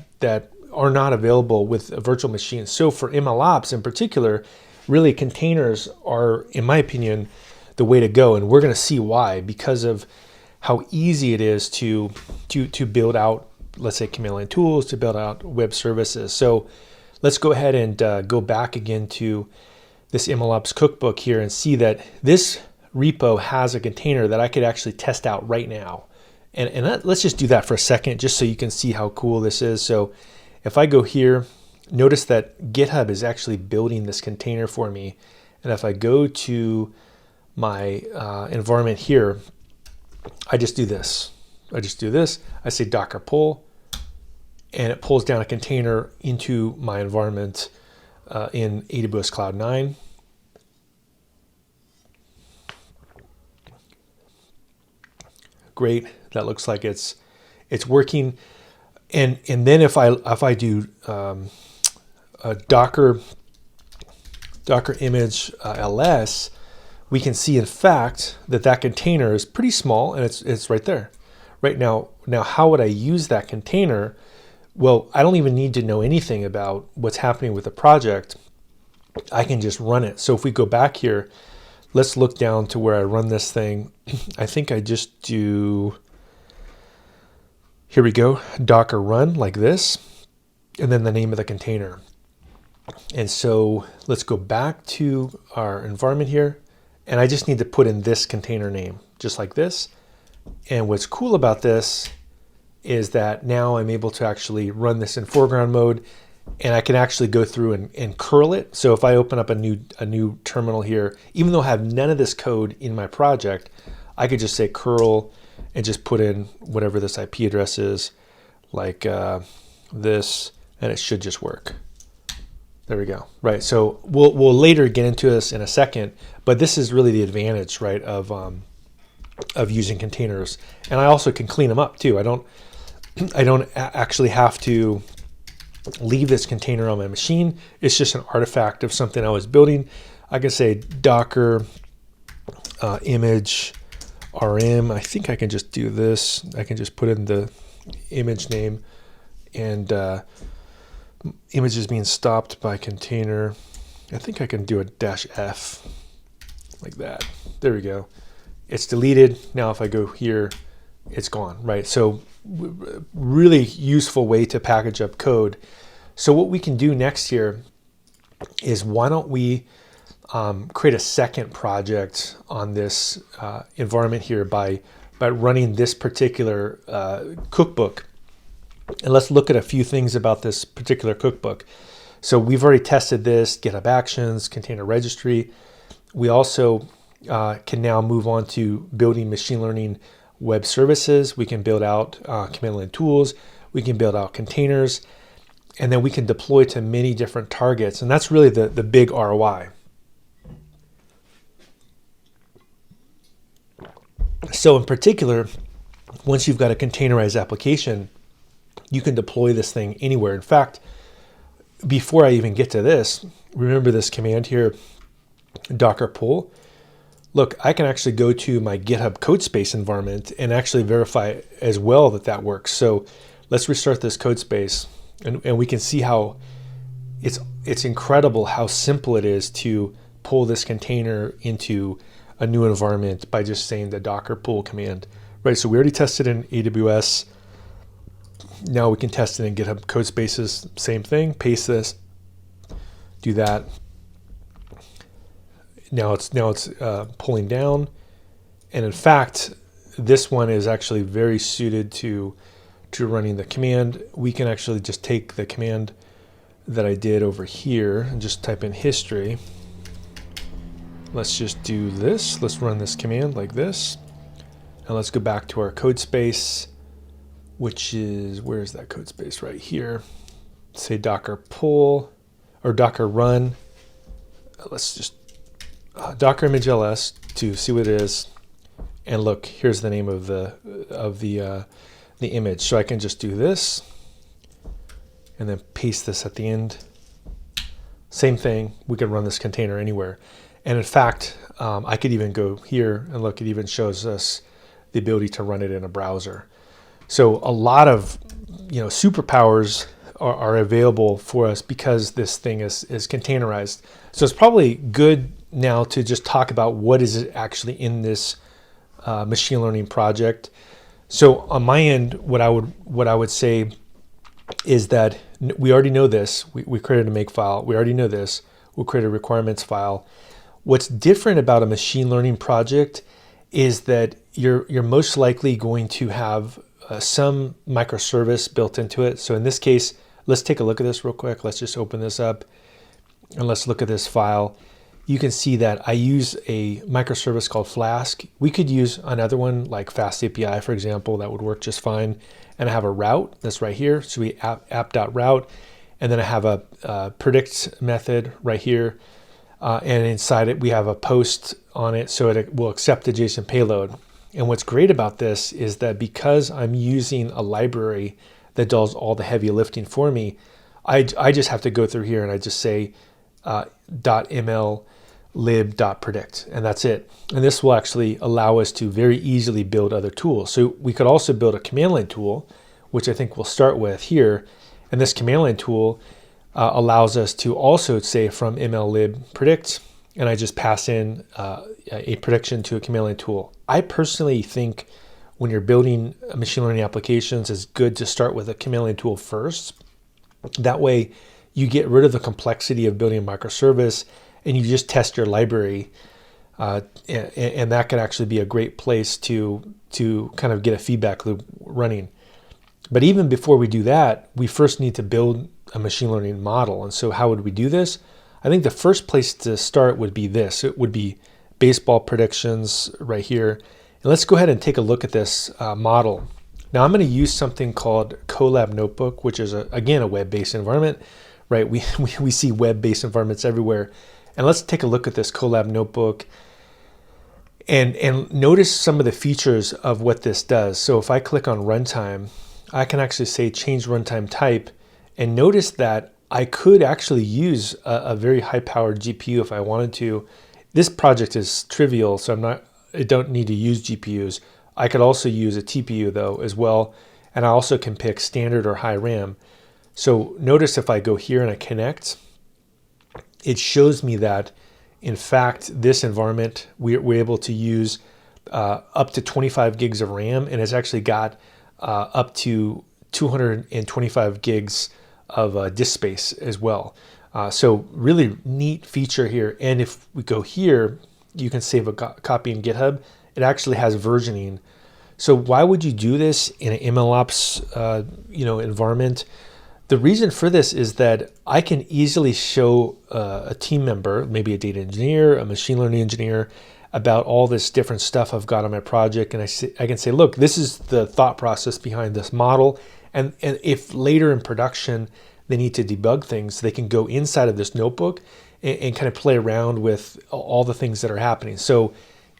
are not available with a virtual machine. So for MLOps in particular, really containers are, in my opinion, the way to go. And we're going to see why, because of how easy it is to build out, let's say, command line tools, to build out web services. So let's go ahead and go back again to this MLOps cookbook here and see that this repo has a container that I could actually test out right now. And let's just do that for a second, just so you can see how cool this is. So if I go here, notice that GitHub is actually building this container for me. And if I go to my environment here, I just do this. I say Docker pull, and it pulls down a container into my environment in AWS Cloud 9. Great, that looks like it's working. And then if I do a Docker image ls, we can see in fact that container is pretty small, and it's right there. Right now how would I use that container? Well, I don't even need to know anything about what's happening with the project. I can just run it. So if we go back here, let's look down to where I run this thing. I think I just do, here we go, Docker run like this, and then the name of the container. And so let's go back to our environment here, and I just need to put in this container name, just like this. And what's cool about this is that now I'm able to actually run this in foreground mode, and I can actually go through and curl it. So if I open up a new terminal here, even though I have none of this code in my project, I could just say curl and just put in whatever this IP address is, like this, and it should just work. There we go. Right. So we'll later get into this in a second, but this is really the advantage, right, of using containers. And I also can clean them up too. I don't actually have to leave this container on my machine. It's just an artifact of something I was building. I can say Docker image rm. I think I can just do this. I can just put in the image name, and image is being stopped by container. I think I can do a -f like that. There we go. It's deleted. Now if I go here, it's gone, right? So really useful way to package up code. So what we can do next here is, why don't we create a second project on this environment here by running this particular cookbook. And let's look at a few things about this particular cookbook. So we've already tested this, GitHub Actions, container registry. We also can now move on to building machine learning web services. We can build out command line tools. We can build out containers, and then we can deploy to many different targets. And that's really the big ROI. So in particular, once you've got a containerized application, you can deploy this thing anywhere. In fact, before I even get to this, remember this command here, docker pull. Look, I can actually go to my GitHub Codespace environment and actually verify as well that that works. So let's restart this Codespace, and we can see how it's incredible how simple it is to pull this container into a new environment by just saying the docker pull command. Right, so we already tested in AWS. Now we can test it in GitHub Codespaces. Same thing, paste this, do that. Now it's pulling down, and in fact, this one is actually very suited to running the command. We can actually just take the command that I did over here and just type in history. Let's just do this. Let's run this command like this, and let's go back to our Codespace, which is, where is that Codespace? Right here. Say docker pull or docker run. Let's just docker image ls to see what it is, and look, here's the name of the image. So I can just do this and then paste this at the end. Same thing, we can run this container anywhere. And in fact, I could even go here and look, it even shows us the ability to run it in a browser. So a lot of superpowers are available for us because this thing is containerized. So it's probably good now to just talk about what is actually in this machine learning project. So on my end, what I would say is that we already know this. We created a make file. We already know this. We'll create a requirements file. What's different about a machine learning project is that you're most likely going to have some microservice built into it. So in this case, let's take a look at this real quick. Let's just open this up and let's look at this file. You can see that I use a microservice called Flask. We could use another one like Fast API, for example, that would work just fine. And I have a route that's right here. So we app.route, and then I have a predict method right here. And inside it, we have a post on it, so it will accept the JSON payload. And what's great about this is that because I'm using a library that does all the heavy lifting for me, I just have to go through here and I just say .ml_lib.predict, and that's it. And this will actually allow us to very easily build other tools. So we could also build a command line tool, which I think we'll start with here. And this command line tool allows us to also say from ml_lib_predict, and I just pass in a prediction to a command line tool. I personally think when you're building machine learning applications, it's good to start with a command line tool first. That way you get rid of the complexity of building a microservice and you just test your library. And that can actually be a great place to kind of get a feedback loop running. But even before we do that, we first need to build a machine learning model. And so how would we do this? I think the first place to start would be this. It would be baseball predictions right here. And let's go ahead and take a look at this model. Now I'm going to use something called Colab Notebook, which is again a web-based environment, right? We see web-based environments everywhere. And let's take a look at this Colab Notebook and notice some of the features of what this does. So if I click on runtime, I can actually say change runtime type, and notice that I could actually use a very high-powered GPU if I wanted to. This project is trivial, so I don't need to use GPUs. I could also use a TPU though as well, and I also can pick standard or high RAM. So notice if I go here and I connect, it shows me that in fact this environment we're able to use up to 25 gigs of RAM, and it's actually got up to 225 gigs of disk space as well. So really neat feature here. And if we go here, you can save a copy in GitHub. It actually has versioning. So why would you do this in an MLOps environment? The reason for this is that I can easily show a team member, maybe a data engineer, a machine learning engineer, about all this different stuff I've got on my project. And I can say, look, this is the thought process behind this model. And if later in production they need to debug things, they can go inside of this notebook and kind of play around with all the things that are happening. So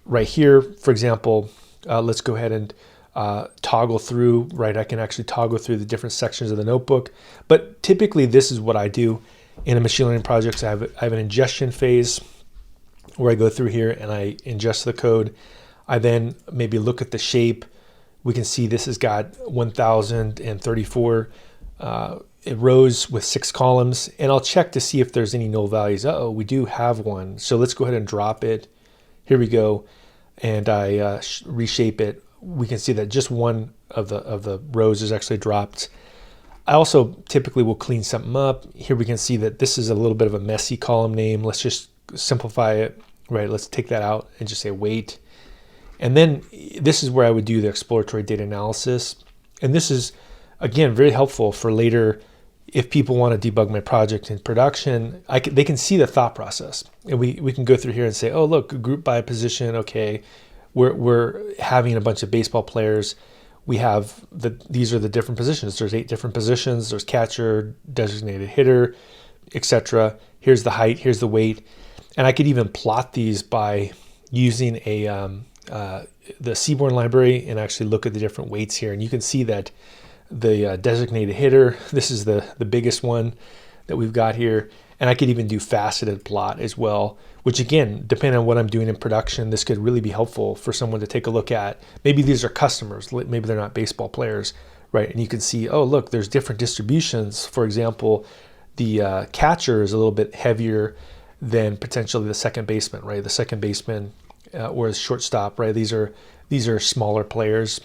right here, for example, let's go ahead and toggle through, right? I can actually toggle through the different sections of the notebook. But typically this is what I do in a machine learning project. So I have an ingestion phase where I go through here and I ingest the code. I then maybe look at the shape. We can see this has got 1,034 rows with 6 columns, and I'll check to see if there's any null values. Uh-oh, we do have one. So let's go ahead and drop it. Here we go. And I reshape it. We can see that just one of the rows is actually dropped. I also typically will clean something up. Here we can see that this is a little bit of a messy column name. Let's just simplify it, right? Let's take that out and just say wait. And then this is where I would do the exploratory data analysis. And this is, again, very helpful for later if people want to debug my project in production. They can see the thought process. And we can go through here and say, oh, look, group by position. Okay, we're having a bunch of baseball players. We have these are the different positions. There's 8 different positions. There's catcher, designated hitter, etc. Here's the height. Here's the weight. And I could even plot these by using the Seaborn library and actually look at the different weights here. And you can see that the designated hitter, this is the biggest one that we've got here. And I could even do faceted plot as well, which again, depending on what I'm doing in production, this could really be helpful for someone to take a look at. Maybe these are customers, maybe they're not baseball players, right? And you can see, oh, look, there's different distributions. For example, the catcher is a little bit heavier than potentially the second baseman, right? The second baseman or the shortstop, right? These are smaller players,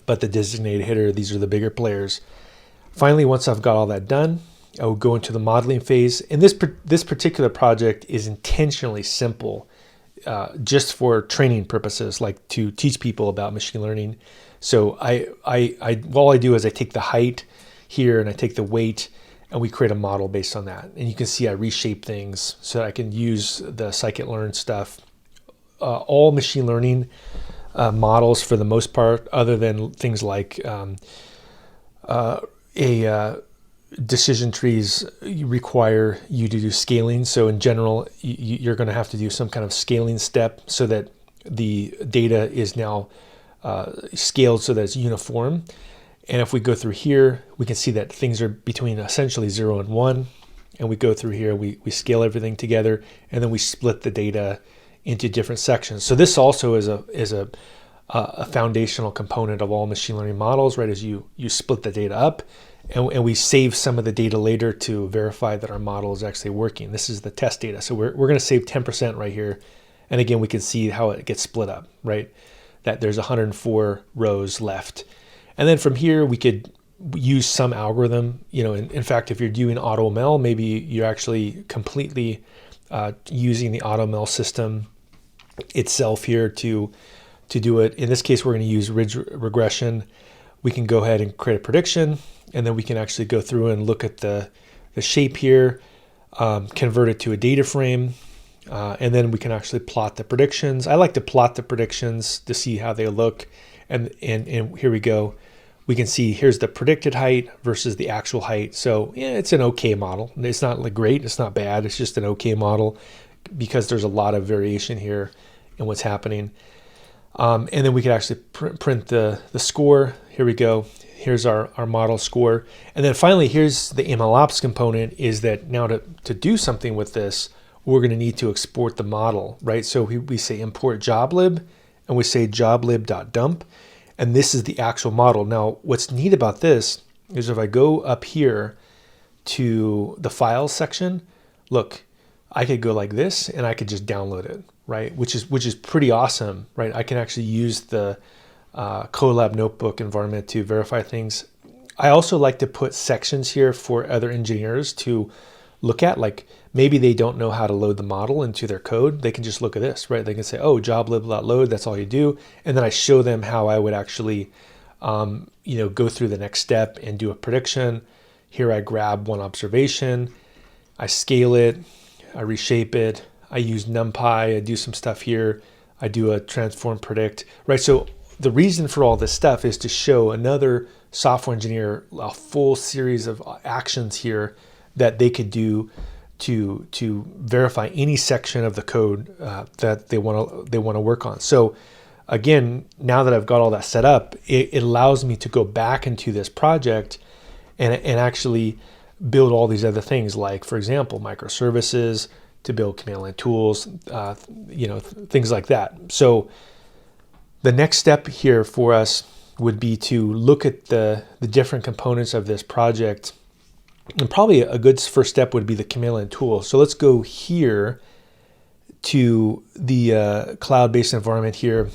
but the designated hitter, these are the bigger players. Finally, once I've got all that done, I will go into the modeling phase. And this particular project is intentionally simple, just for training purposes, like to teach people about machine learning. So all I do is I take the height here and I take the weight, and we create a model based on that. And you can see I reshape things so that I can use the scikit-learn stuff. All machine learning models, for the most part, other than things like decision trees, require you to do scaling. So in general, you're going to have to do some kind of scaling step so that the data is now scaled so that it's uniform. And if we go through here, we can see that things are between essentially 0 and 1. And we go through here, we scale everything together, and then we split the data into different sections. So this also is a foundational component of all machine learning models, right? As you split the data up, and we save some of the data later to verify that our model is actually working. This is the test data. So we're going to save 10% right here. And again, we can see how it gets split up, right? That there's 104 rows left. And then from here, we could use some algorithm. In fact, if you're doing AutoML, maybe you're actually completely using the AutoML system itself here to do it. In this case, we're going to use ridge regression. We can go ahead and create a prediction, and then we can actually go through and look at the shape here, convert it to a data frame, and then we can actually plot the predictions. I like to plot the predictions to see how they look, and here we go. We can see here's the predicted height versus the actual height. So yeah, it's an okay model. It's not like great, it's not bad, it's just an okay model because there's a lot of variation here in what's happening. And then we could actually print the score. Here we go. Here's our model score. And then finally, here's the MLOPs component, is that now to do something with this, we're going to need to export the model, right? So we say import joblib, and we say joblib.dump. And this is the actual model. Now, what's neat about this is if I go up here to the files section, look, I could go like this and I could just download it, right? Which is pretty awesome, right? I can actually use the Colab notebook environment to verify things. I also like to put sections here for other engineers to look at, like maybe they don't know how to load the model into their code. They can just look at this, right? They can say, oh, joblib.load, that's all you do. And then I show them how I would actually, go through the next step and do a prediction. Here I grab one observation, I scale it, I reshape it, I use NumPy, I do some stuff here, I do a transform predict, right? So the reason for all this stuff is to show another software engineer a full series of actions here that they could do to verify any section of the code that they want to work on. So again, now that I've got all that set up, it allows me to go back into this project and actually build all these other things, like, for example, microservices, to build command line tools, things like that. So the next step here for us would be to look at the different components of this project. And probably a good first step would be the command line tool. So let's go here to the cloud-based environment here.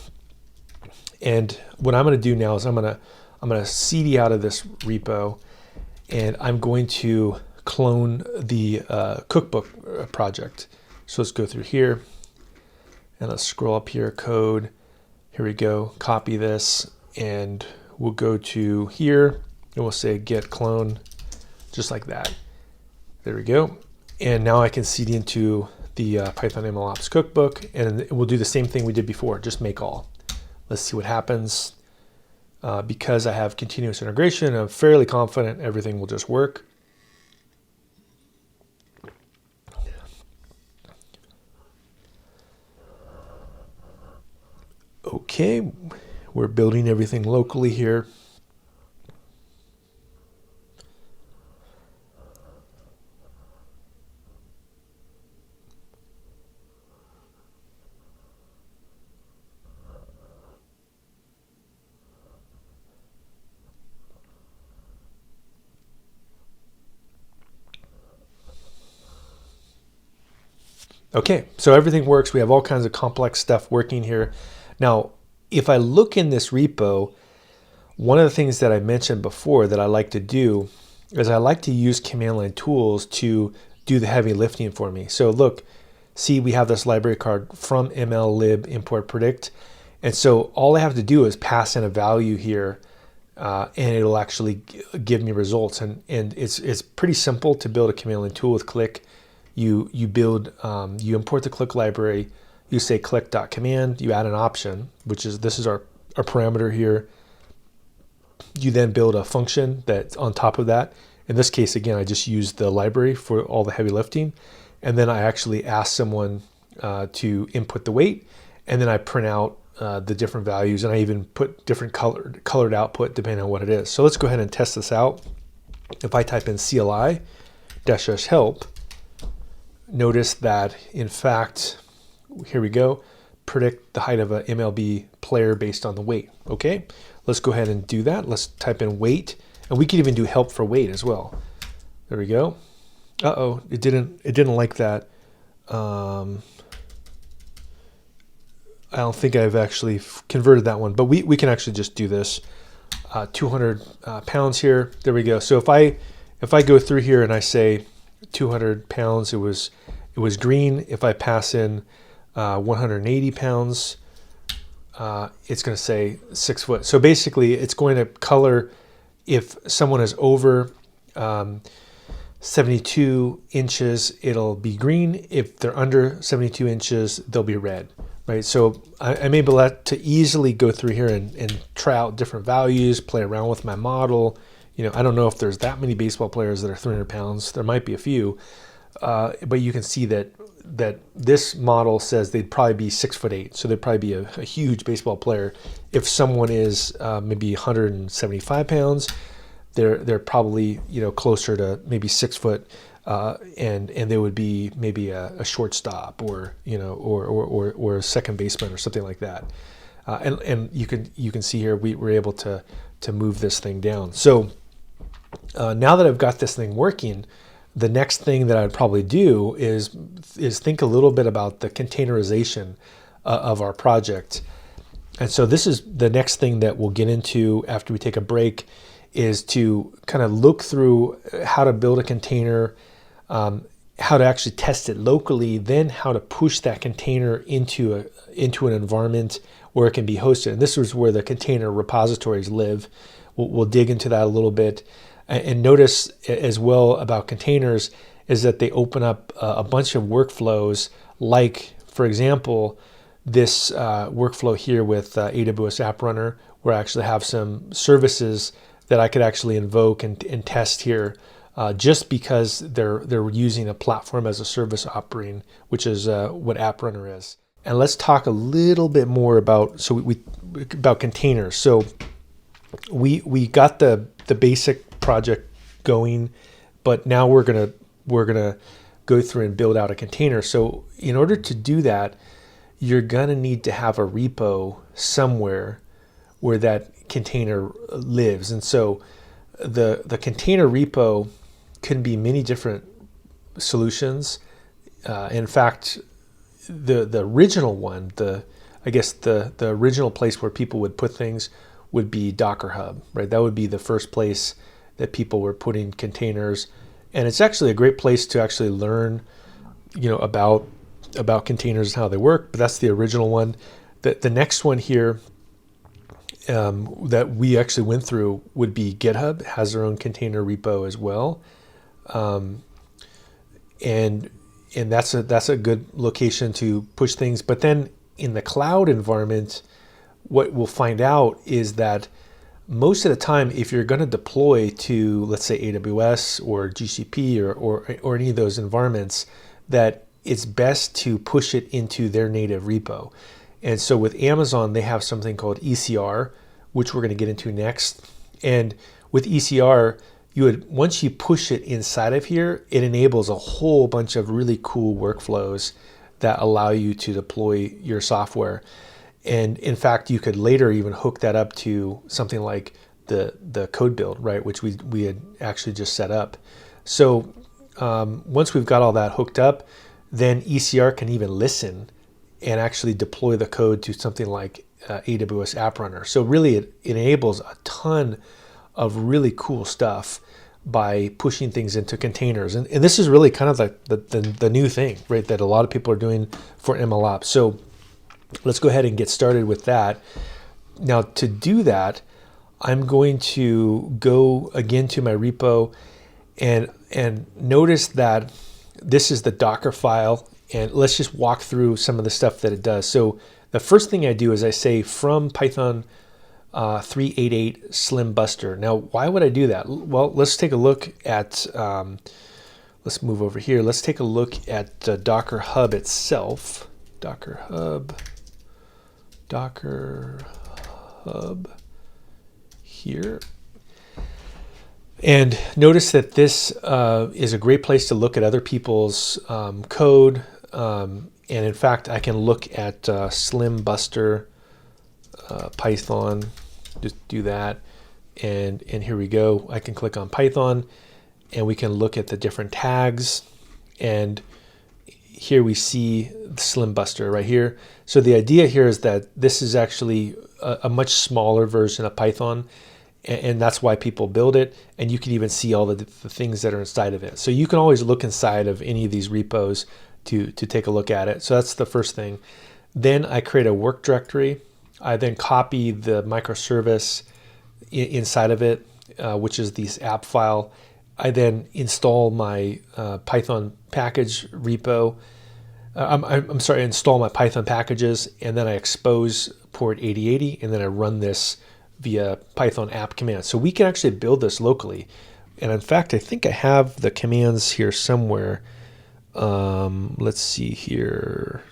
And what I'm going to do now is I'm going to cd out of this repo, and I'm going to clone the Cookbook project. So let's go through here, and let's scroll up here, code. Here we go. Copy this, and we'll go to here, and we'll say git clone, just like that. There we go. And now I can cd into the Python MLOps cookbook, and we'll do the same thing we did before, just make all. Let's see what happens. Because I have continuous integration, I'm fairly confident everything will just work. Okay, we're building everything locally here. Okay, so everything works. We have all kinds of complex stuff working here. Now, if I look in this repo, one of the things that I mentioned before that I like to do is I like to use command line tools to do the heavy lifting for me. So look, see, we have this library card from mllib import predict. And so all I have to do is pass in a value here, and it'll actually give me results. And it's pretty simple to build a command line tool with click. You import the click library, you say click.command, you add an option, which is, this is our parameter here. You then build a function that's on top of that. In this case, again, I just used the library for all the heavy lifting. And then I actually ask someone to input the weight, and then I print out the different values, and I even put different colored output depending on what it is. So let's go ahead and test this out. If I type in CLI-help, notice that, in fact, here we go, predict the height of an MLB player based on the weight. Okay, let's go ahead and do that. Let's type in weight, and we can even do help for weight as well. There we go. Uh-oh, it didn't like that. I don't think I've actually converted that one, but we can actually just do this. 200 pounds here. There we go. So if I go through here and I say 200 pounds, it was green. If I pass in 180 pounds, it's going to say 6 foot. So basically, it's going to color if someone is over 72 inches, it'll be green. If they're under 72 inches, they'll be red. Right. So I'm able to easily go through here and try out different values, play around with my model. You know, I don't know if there's that many baseball players that are 300 pounds. There might be a few, but you can see that this model says they'd probably be 6'8", so they'd probably be a huge baseball player. If someone is maybe 175 pounds, they're probably, you know, closer to maybe 6 foot, and they would be maybe a shortstop, or you know, or a second baseman or something like that. And you can see here we were able to move this thing down. So now that I've got this thing working, the next thing that I'd probably do is think a little bit about the containerization of our project. And so this is the next thing that we'll get into after we take a break, is to kind of look through how to build a container, how to actually test it locally, then how to push that container into an environment where it can be hosted. And this is where the container repositories live. We'll dig into that a little bit. And notice as well about containers is that they open up a bunch of workflows, like, for example, this workflow here with AWS App Runner, where I actually have some services that I could actually invoke and test here, just because they're using a platform as a service operating, which is what App Runner is. And let's talk a little bit more about about containers. So we got the basic project going, but now we're gonna go through and build out a container. So in order to do that, you're gonna need to have a repo somewhere where that container lives. And so the container repo can be many different solutions. In fact, the original one, I guess the original place where people would put things would be Docker Hub, right? That would be the first place that people were putting containers. And it's actually a great place to actually learn, about containers and how they work, but that's the original one. The next one here that we actually went through would be GitHub. It has their own container repo as well. And that's a good location to push things. But then in the cloud environment, what we'll find out is that most of the time, if you're going to deploy to, let's say, AWS or GCP or any of those environments, that it's best to push it into their native repo. And so with Amazon, they have something called ECR, which we're going to get into next. And with ECR, once you push it inside of here, it enables a whole bunch of really cool workflows that allow you to deploy your software. And in fact, you could later even hook that up to something like the CodeBuild, right, which we had actually just set up. So once we've got all that hooked up, then ECR can even listen and actually deploy the code to something like AWS App Runner. So really, it enables a ton of really cool stuff by pushing things into containers. And this is really kind of like the new thing, right, that a lot of people are doing for MLOps. So let's go ahead and get started with that. Now, to do that, I'm going to go again to my repo and notice that this is the Docker file. And let's just walk through some of the stuff that it does. So the first thing I do is I say from Python 388 Slim Buster. Now, why would I do that? Well, let's take a look at, let's move over here. Let's take a look at Docker Hub itself. Docker Hub here. And notice that this is a great place to look at other people's code. And in fact, I can look at Slim Buster Python, just do that. And here we go. I can click on Python and we can look at the different tags. And here we see Slim Buster right here. So the idea here is that this is actually a much smaller version of Python. And that's why people build it. And you can even see all the things that are inside of it. So you can always look inside of any of these repos to take a look at it. So that's the first thing. Then I create a work directory. I then copy the microservice inside of it, which is this app file. I then install my Python package repo. Install my Python packages, and then I expose port 8080, and then I run this via Python app command. So we can actually build this locally. And in fact, I think I have the commands here somewhere. Let's see here.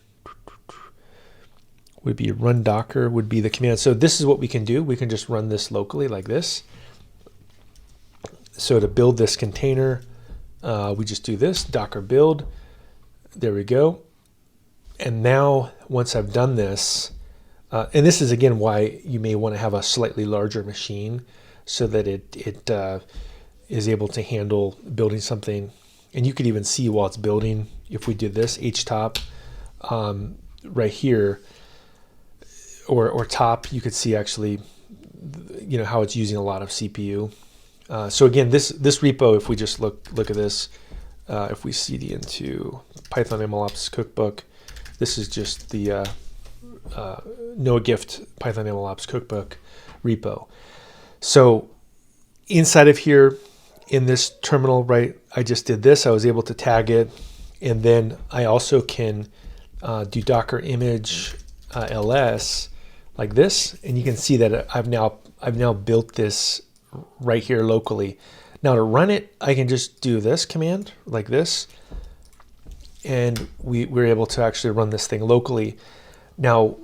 Would be run Docker would be the command. So this is what we can do. We can just run this locally like this. So to build this container, we just do this, Docker build. There we go. And now once I've done this, and this is again why you may want to have a slightly larger machine so that it is able to handle building something. And you could even see while it's building, if we did this htop right here, or top, you could see actually, how it's using a lot of CPU. So again, this repo, if we just look at this, if we cd into Python MLOps Cookbook, this is just the no gift Python MLOps Cookbook repo. So inside of here, in this terminal, right, I just did this. I was able to tag it, and then I also can do Docker image ls like this, and you can see that I've now built this right here locally. Now to run it, I can just do this command like this, and we're able to actually run this thing locally. Now,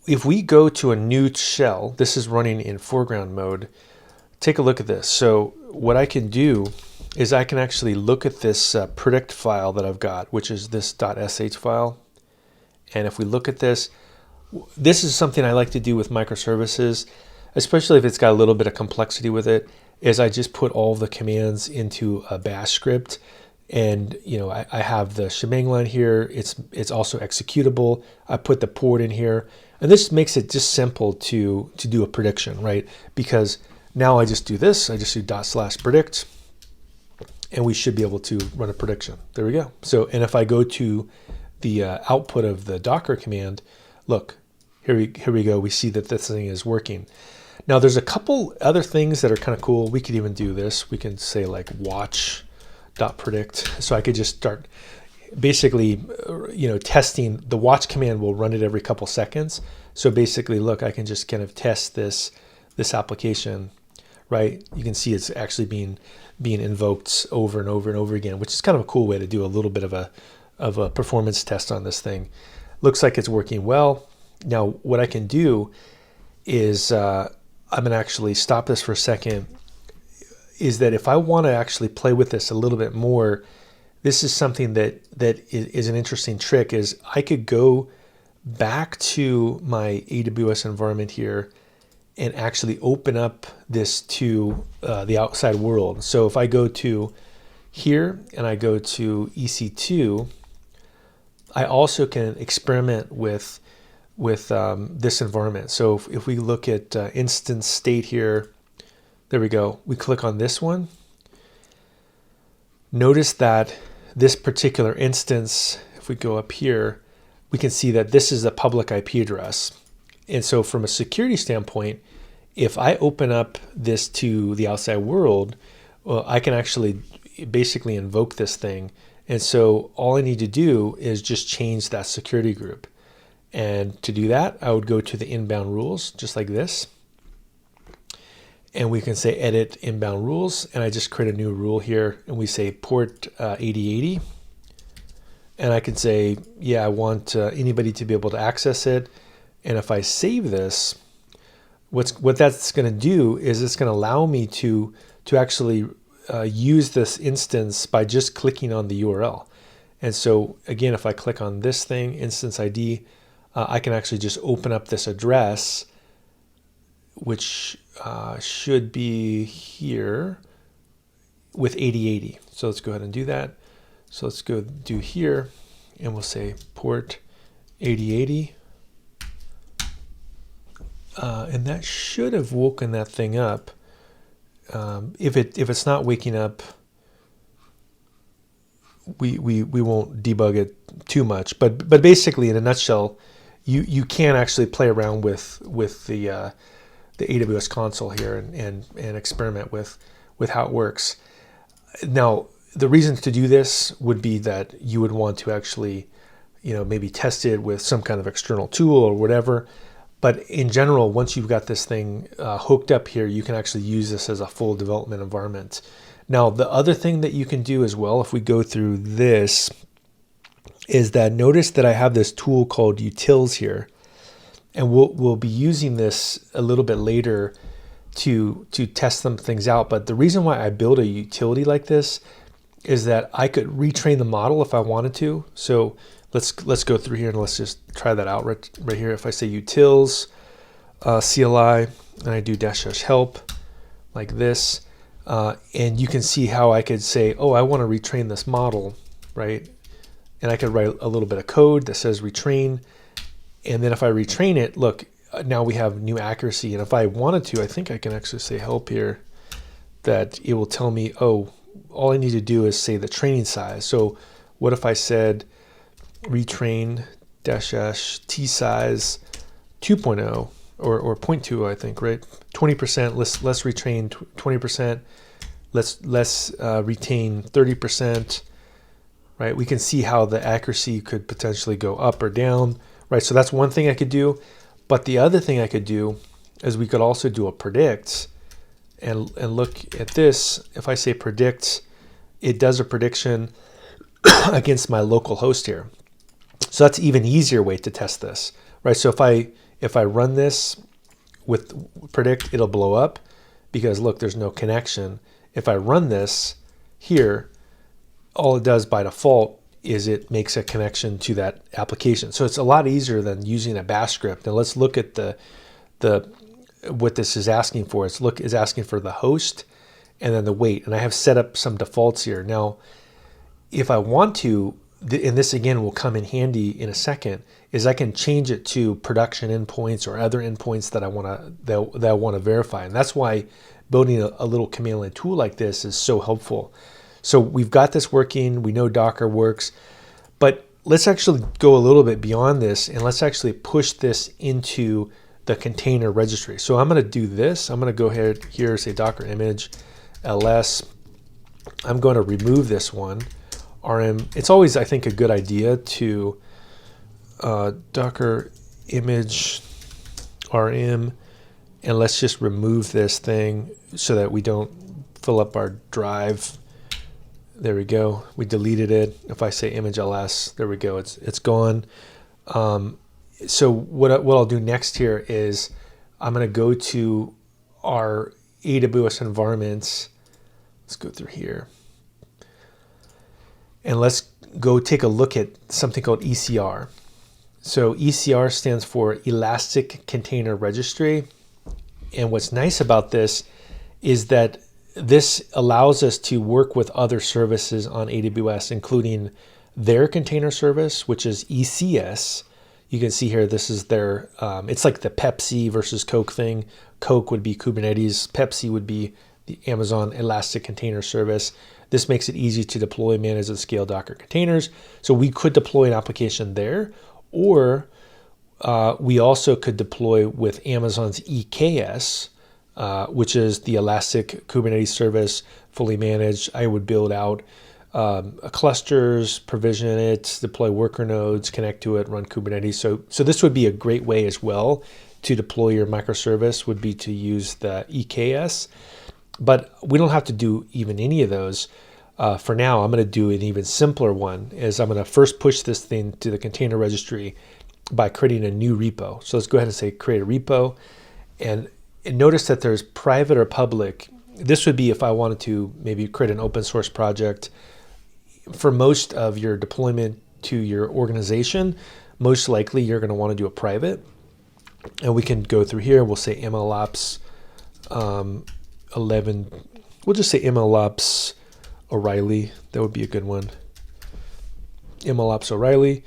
if we go to a new shell, this is running in foreground mode. Take a look at this. So what I can do is I can actually look at this predict file that I've got, which is this .sh file. And if we look at this, this is something I like to do with microservices, especially if it's got a little bit of complexity with it, is I just put all the commands into a bash script. And I have the shebang line here. It's also executable. I put the port in here. And this makes it just simple to do a prediction, right? Because now I just do this. I just do /predict. And we should be able to run a prediction. There we go. So, and if I go to the output of the Docker command, look, here we go. We see that this thing is working. Now there's a couple other things that are kind of cool. We could even do this. We can say like watch.predict. So I could just start basically, testing. The watch command will run it every couple seconds. So basically, look, I can just kind of test this application, right? You can see it's actually being invoked over and over and over again, which is kind of a cool way to do a little bit of a performance test on this thing. Looks like it's working well. Now, what I can do is I'm going to actually stop this for a second. Is that if I want to actually play with this a little bit more, this is something that is an interesting trick. Is I could go back to my AWS environment here and actually open up this to the outside world. So if I go to here and I go to EC2, I also can experiment with this environment. So if we look at instance state here, there we go. We click on this one. Notice that this particular instance, if we go up here, we can see that this is a public IP address. And so from a security standpoint, if I open up this to the outside world, well, I can actually basically invoke this thing. And so all I need to do is just change that security group. And to do that, I would go to the inbound rules, just like this. And we can say edit inbound rules. And I just create a new rule here. And we say port 8080. And I can say, yeah, I want anybody to be able to access it. And if I save this, what that's going to do is it's going to allow me to actually use this instance by just clicking on the URL. And so again, if I click on this thing, instance ID, I can actually just open up this address, which should be here with 8080. So let's go ahead and do that. So let's go do here, and we'll say port 8080. And that should have woken that thing up. If it's not waking up, we won't debug it too much. But basically, in a nutshell, you can actually play around with the AWS console here and experiment with how it works. Now, the reasons to do this would be that you would want to actually, maybe test it with some kind of external tool or whatever. But in general, once you've got this thing hooked up here, you can actually use this as a full development environment. Now, the other thing that you can do as well, if we go through this, is that notice that I have this tool called utils here. And we'll be using this a little bit later to test some things out. But the reason why I build a utility like this is that I could retrain the model if I wanted to. So let's go through here and let's just try that out right here. If I say utils CLI and I do -- help like this, and you can see how I could say, oh, I want to retrain this model, right? And I could write a little bit of code that says retrain. And then if I retrain it, look, now we have new accuracy. And if I wanted to, I think I can actually say help here, that it will tell me, oh, all I need to do is say the training size. So what if I said retrain -- t size 2.0 or 0.2, I think, right? 20%, let's retrain 20%, let's retain 30%, right? We can see how the accuracy could potentially go up or down, right? So that's one thing I could do. But the other thing I could do is we could also do a predict and look at this. If I say predict, it does a prediction against my local host here. So that's an even easier way to test this, right? So if I run this with predict, it'll blow up because look, there's no connection. If I run this here, all it does by default is it makes a connection to that application. So it's a lot easier than using a bash script. Now let's look at the what this is asking for. Is asking for the host and then the weight. And I have set up some defaults here. Now, if I want to, and this again will come in handy in a second, is I can change it to production endpoints or other endpoints that I want to verify. And that's why building a little command line tool like this is so helpful. So we've got this working. We know Docker works, but let's actually go a little bit beyond this and let's actually push this into the container registry. So I'm going to do this. I'm going to go ahead here, say Docker image ls. I'm going to remove this one. RM. It's always, I think, a good idea to Docker image rm, and let's just remove this thing so that we don't fill up our drive. There we go. We deleted it. If I say image ls, there we go. It's gone. So what I'll do next here is I'm going to go to our AWS environments. Let's go through here. And let's go take a look at something called ECR. So ECR stands for Elastic Container Registry. And what's nice about this is that this allows us to work with other services on AWS, including their container service, which is ECS. You can see here, this is their, it's like the Pepsi versus Coke thing. Coke would be Kubernetes. Pepsi would be the Amazon Elastic Container Service. This makes it easy to deploy, manage, and scale Docker containers. So we could deploy an application there, or we also could deploy with Amazon's EKS, which is the Elastic Kubernetes Service, fully managed. I would build out clusters, provision it, deploy worker nodes, connect to it, run Kubernetes. So this would be a great way as well to deploy your microservice, would be to use the EKS. But we don't have to do even any of those. For now, I'm going to do an even simpler one, is I'm going to first push this thing to the container registry by creating a new repo. So let's go ahead and say create a repo. And notice that there's private or public. This would be if I wanted to maybe create an open source project. For most of your deployment to your organization, most likely you're going to want to do a private. And we can go through here. We'll say MLOPs 11. We'll just say MLOPs O'Reilly. That would be a good one. MLOPs O'Reilly.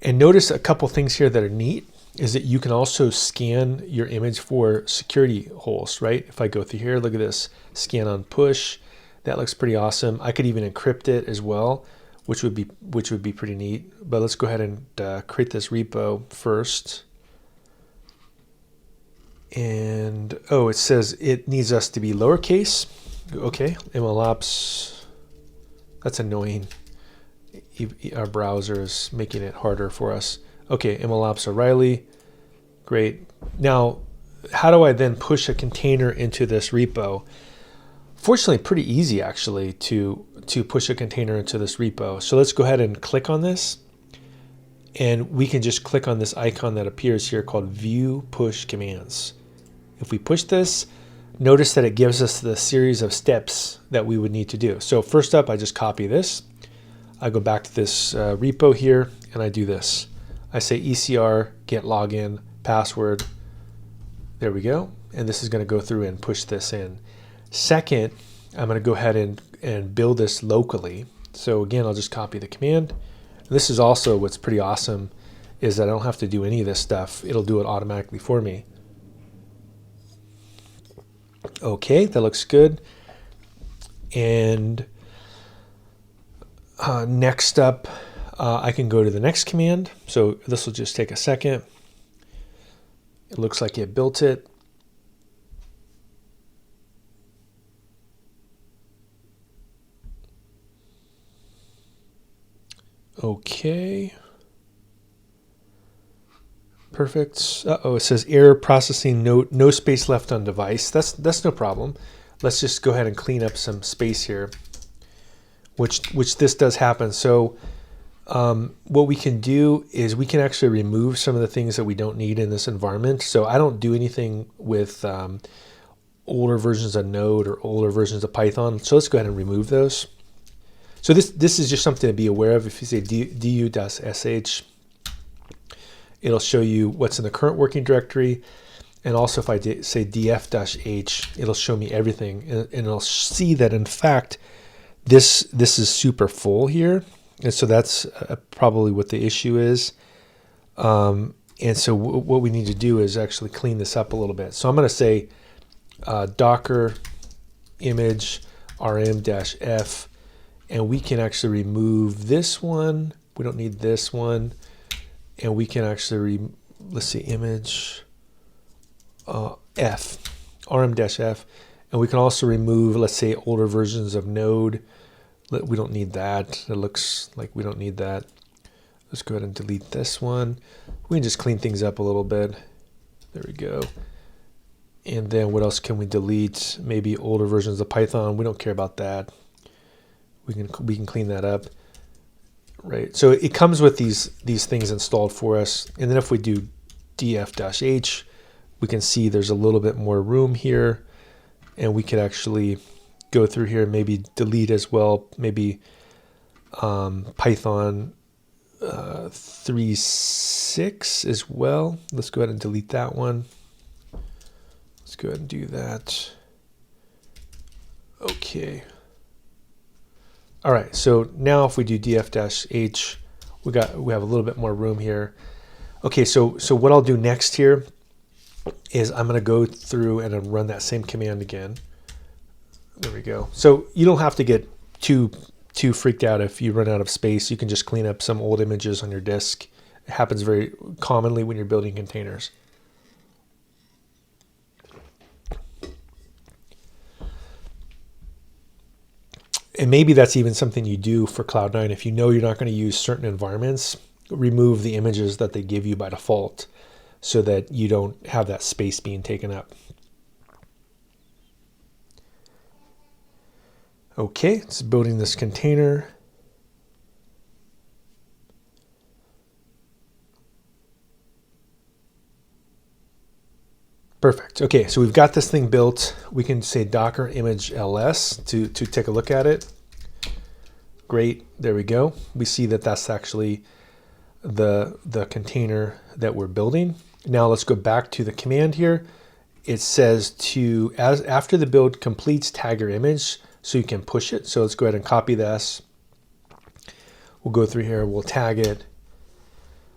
And notice a couple things here that are neat is that you can also scan your image for security holes, right? If I go through here, look at this, scan on push. That looks pretty awesome. I could even encrypt it as well, which would be pretty neat. But let's go ahead and create this repo first. And it says it needs us to be lowercase. Okay, MLOps. That's annoying. Our browser is making it harder for us. Okay, MLOps O'Reilly. Great. Now, how do I then push a container into this repo? Fortunately, pretty easy actually to push a container into this repo. So let's go ahead and click on this. And we can just click on this icon that appears here called View Push Commands. If we push this, notice that it gives us the series of steps that we would need to do. So first up, I just copy this. I go back to this repo here and I do this. I say ECR get login password. There we go. And this is going to go through and push this in. Second, I'm going to go ahead and build this locally. So again, I'll just copy the command. This is also what's pretty awesome is that I don't have to do any of this stuff. It'll do it automatically for me. Okay, that looks good. And next up, I can go to the next command. So this will just take a second. It looks like it built it. Okay. Perfect. It says error processing, no space left on device. That's no problem. Let's just go ahead and clean up some space here. which this does happen. So what we can do is we can actually remove some of the things that we don't need in this environment. So I don't do anything with older versions of Node or older versions of Python. So let's go ahead and remove those. So this is just something to be aware of. If you say du-sh, it'll show you what's in the current working directory. And also if I say df-h, it'll show me everything. And it'll see that, in fact, this is super full here. And so that's probably what the issue is. And so what we need to do is actually clean this up a little bit. So I'm going to say docker image rm-f, and we can actually remove this one. We don't need this one. And we can actually, let's see, image f, rm-f. And we can also remove, let's say, older versions of Node. We don't need that. It looks like we don't need that. Let's go ahead and delete this one. We can just clean things up a little bit. There we go. And then what else can we delete? Maybe older versions of Python. We don't care about that. We can clean that up. Right. So it comes with these things installed for us. And then if we do df-h, we can see there's a little bit more room here, and we could actually go through here and maybe delete as well, maybe Python 3.6 as well. Let's go ahead and delete that one. Let's go ahead and do that. Okay. All right, so now if we do df-h, we have a little bit more room here. Okay, so what I'll do next here is I'm going to go through and run that same command again. There we go. So you don't have to get too freaked out if you run out of space. You can just clean up some old images on your disk. It happens very commonly when you're building containers. And maybe that's even something you do for Cloud9. If you know you're not going to use certain environments, remove the images that they give you by default so that you don't have that space being taken up. Okay, it's building this container. Perfect. Okay, so we've got this thing built. We can say docker image ls to take a look at it. Great, there we go. We see that that's actually the container that we're building. Now let's go back to the command here. It says after the build completes, tag your image so you can push it. So let's go ahead and copy this. We'll go through here, we'll tag it.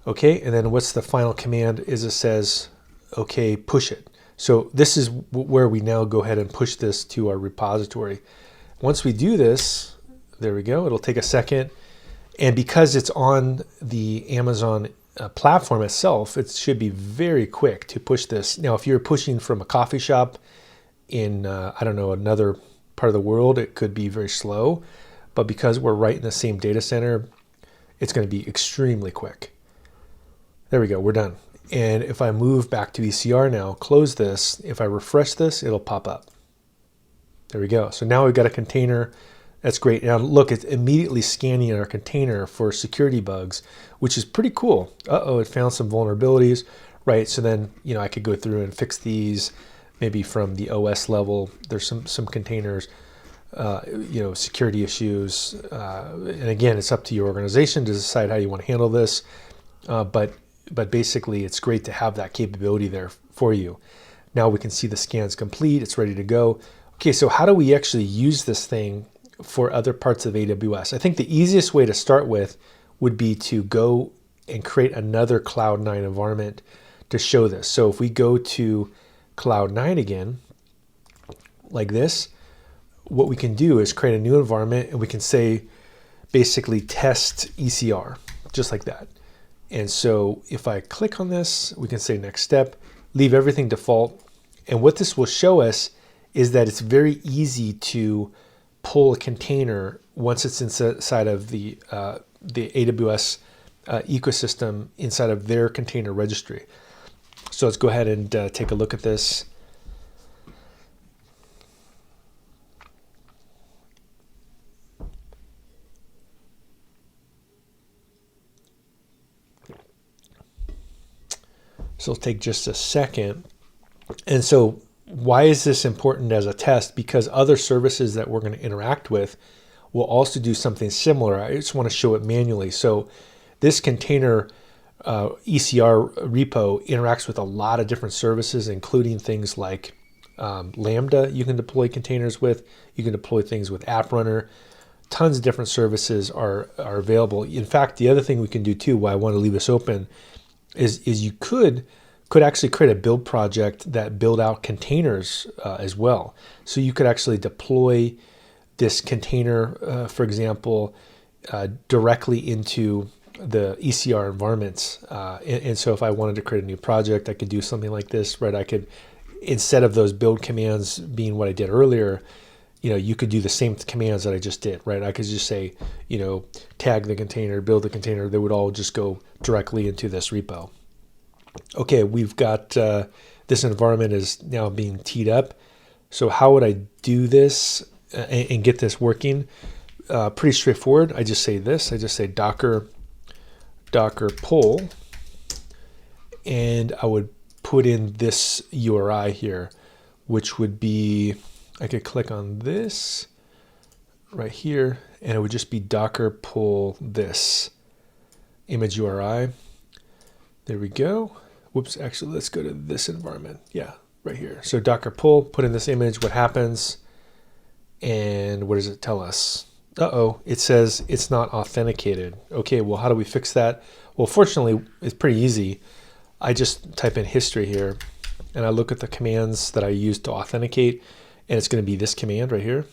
Okay, and then what's the final command is it says, okay, push it. So this is where we now go ahead and push this to our repository. Once we do this, there we go. It'll take a second. And because it's on the Amazon platform itself, it should be very quick to push this. Now, if you're pushing from a coffee shop in, I don't know, another part of the world, it could be very slow. But because we're right in the same data center, it's going to be extremely quick. There we go. We're done. And if I move back to ECR now, close this, if I refresh this, it'll pop up. There we go. So now we've got a container. That's great. Now look, it's immediately scanning our container for security bugs, which is pretty cool. Uh-oh, it found some vulnerabilities, right? So then, I could go through and fix these maybe from the OS level. There's some containers, security issues. And again, it's up to your organization to decide how you want to handle this. But basically, it's great to have that capability there for you. Now we can see the scan's complete. It's ready to go. Okay, so how do we actually use this thing for other parts of AWS? I think the easiest way to start with would be to go and create another Cloud9 environment to show this. So if we go to Cloud9 again, like this, what we can do is create a new environment, and we can say basically test ECR, just like that. And so if I click on this, we can say next step, leave everything default. And what this will show us is that it's very easy to pull a container once it's inside of the AWS ecosystem inside of their container registry. So let's go ahead and take a look at this. So it'll take just a second. And so why is this important as a test? Because other services that we're going to interact with will also do something similar. I just want to show it manually. So this container ECR repo interacts with a lot of different services, including things like Lambda you can deploy containers with. You can deploy things with App Runner. Tons of different services are available. In fact, the other thing we can do too, why I want to leave this open, is you could actually create a build project that build out containers as well. So you could actually deploy this container, for example, directly into the ECR environments. And so if I wanted to create a new project, I could do something like this, right? I could, instead of those build commands being what I did earlier, you could do the same commands that I just did, right? I could just say, tag the container, build the container. They would all just go directly into this repo. Okay, we've got this environment is now being teed up. So how would I do this and get this working? Pretty straightforward. I just say this. I just say docker pull, and I would put in this URI here, which would be, I could click on this right here, and it would just be docker pull this image URI. There we go. Whoops, actually, let's go to this environment. Yeah, right here. So docker pull, put in this image, what happens, and what does it tell us? Uh-oh, it says it's not authenticated. Okay, well, how do we fix that? Well, fortunately, it's pretty easy. I just type in history here, and I look at the commands that I use to authenticate, and it's going to be this command right here.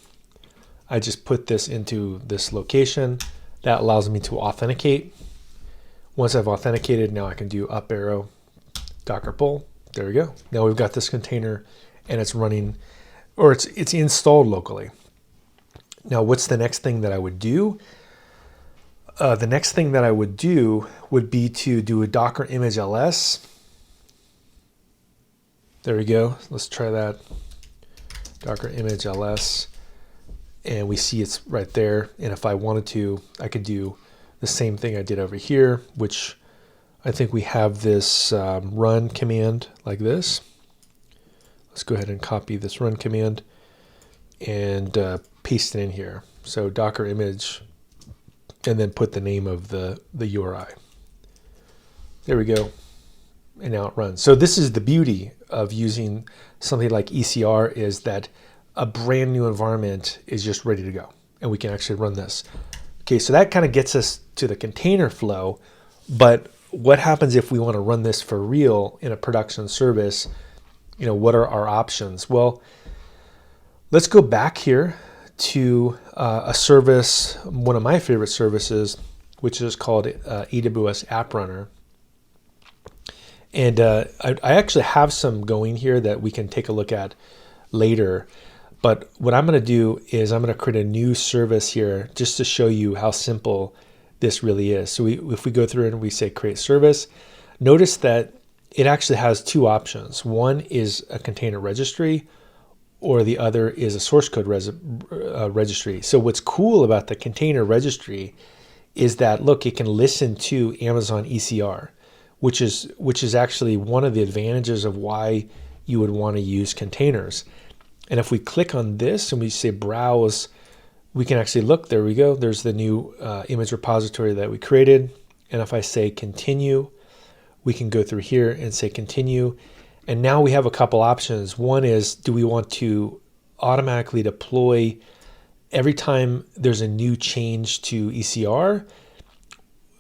I just put this into this location. That allows me to authenticate. Once I've authenticated, now I can do up arrow, docker pull. There we go. Now we've got this container, and it's running, or it's installed locally. Now, what's the next thing that I would do? The next thing that I would do would be to do a docker image ls. There we go. Let's try that. Docker image ls. And we see it's right there. And if I wanted to, I could do the same thing I did over here, which I think we have this run command like this. Let's go ahead and copy this run command and paste it in here. So docker image, and then put the name of the URI. There we go. And now it runs. So this is the beauty of using something like ECR, is that a brand new environment is just ready to go, and we can actually run this. Okay, so that kind of gets us to the container flow, but what happens if we want to run this for real in a production service? What are our options? Well, let's go back here to a service, one of my favorite services, which is called AWS App Runner. And I actually have some going here that we can take a look at later. But what I'm going to do is I'm going to create a new service here just to show you how simple this really is. So if we go through and we say create service, notice that it actually has two options. One is a container registry, or the other is a source code registry. So what's cool about the container registry is that, look, it can listen to Amazon ECR, which is actually one of the advantages of why you would want to use containers. And if we click on this and we say browse, we can actually look, there we go. There's the new image repository that we created. And if I say continue, we can go through here and say continue. And now we have a couple options. One is, do we want to automatically deploy every time there's a new change to ECR?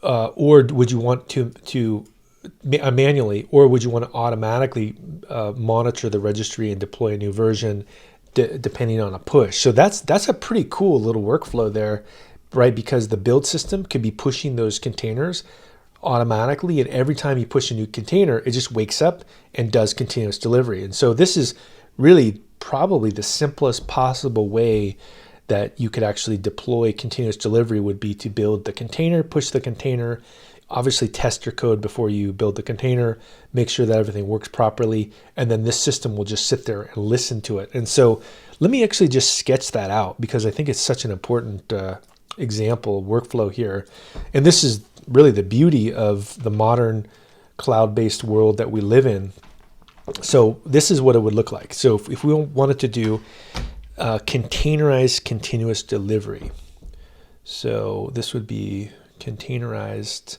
Or would you want to manually, or would you want to automatically monitor the registry and deploy a new version depending on a push? So that's a pretty cool little workflow there, right? Because the build system could be pushing those containers automatically, and every time you push a new container, it just wakes up and does continuous delivery. And so this is really probably the simplest possible way that you could actually deploy continuous delivery, would be to build the container, push the container, obviously test your code before you build the container, make sure that everything works properly, and then this system will just sit there and listen to it. And so let me actually just sketch that out, because I think it's such an important example workflow here. And this is really the beauty of the modern cloud-based world that we live in. So this is what it would look like. So if we wanted to do containerized continuous delivery, so this would be containerized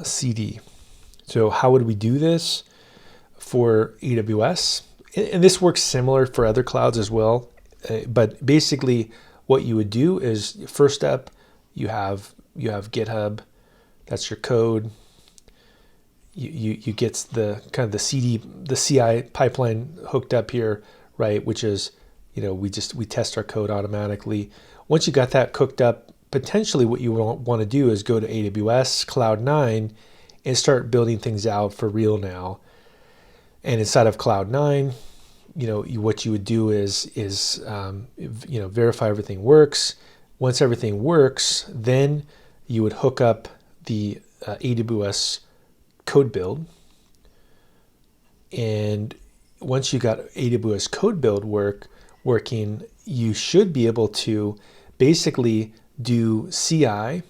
CD. So how would we do this for AWS? And this works similar for other clouds as well. But basically what you would do is, first step, you have GitHub, that's your code. You get the kind of the CI pipeline hooked up here, right? Which is, we test our code automatically. Once you got that cooked up, potentially what you want to do is go to AWS Cloud9 and start building things out for real now. And inside of Cloud9, what you would do is verify everything works. Once everything works, then you would hook up the AWS CodeBuild. And once you got AWS CodeBuild working, you should be able to basically do CI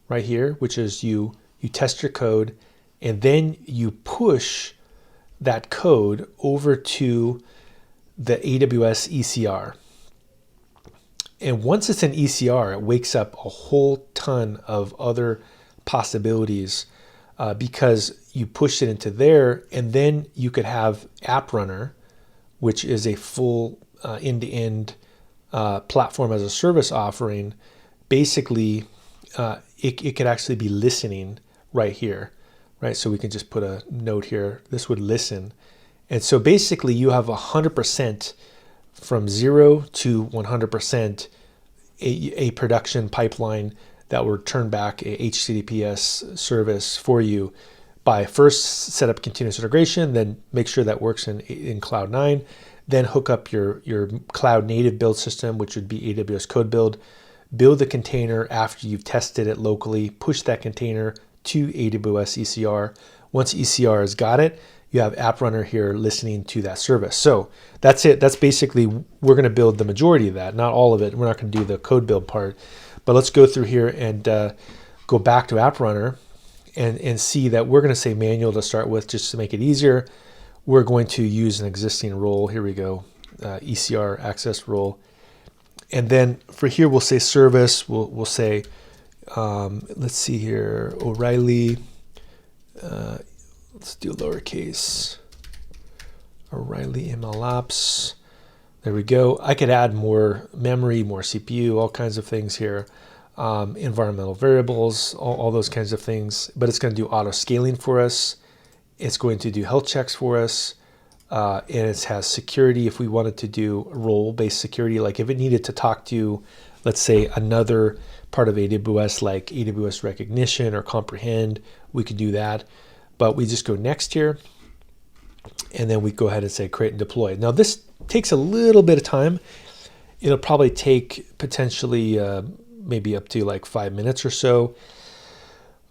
right here, which is you test your code, and then you push that code over to the AWS ECR. And once it's in ECR, it wakes up a whole ton of other possibilities because you push it into there, and then you could have App Runner, which is a full end-to-end platform as a service offering. Basically, it could actually be listening right here, right? So we can just put a note here. This would listen. And so basically you have 100% from 0 to 100% a production pipeline that will turn back a HTTPS service for you by first set up continuous integration, then make sure that works in Cloud9, then hook up your cloud native build system, which would be AWS CodeBuild, build the container after you've tested it locally, push that container to AWS ECR. Once ECR has got it, you have App Runner here listening to that service. So that's it. That's basically, we're going to build the majority of that, not all of it. We're not going to do the code build part, but let's go through here and go back to App Runner and see that we're going to say manual to start with just to make it easier. We're going to use an existing role. Here we go, ECR access role. And then for here, we'll say service. We'll say, let's see here, O'Reilly. Let's do lowercase, O'Reilly MLOPs. There we go. I could add more memory, more CPU, all kinds of things here. Environmental variables, all those kinds of things. But it's going to do auto scaling for us. It's going to do health checks for us. And it has security if we wanted to do role-based security. Like if it needed to talk to, let's say, another part of AWS, like AWS Recognition or Comprehend, we could do that. But we just go next here, and then we go ahead and say create and deploy. Now this takes a little bit of time. It'll probably take potentially maybe up to like 5 minutes or so.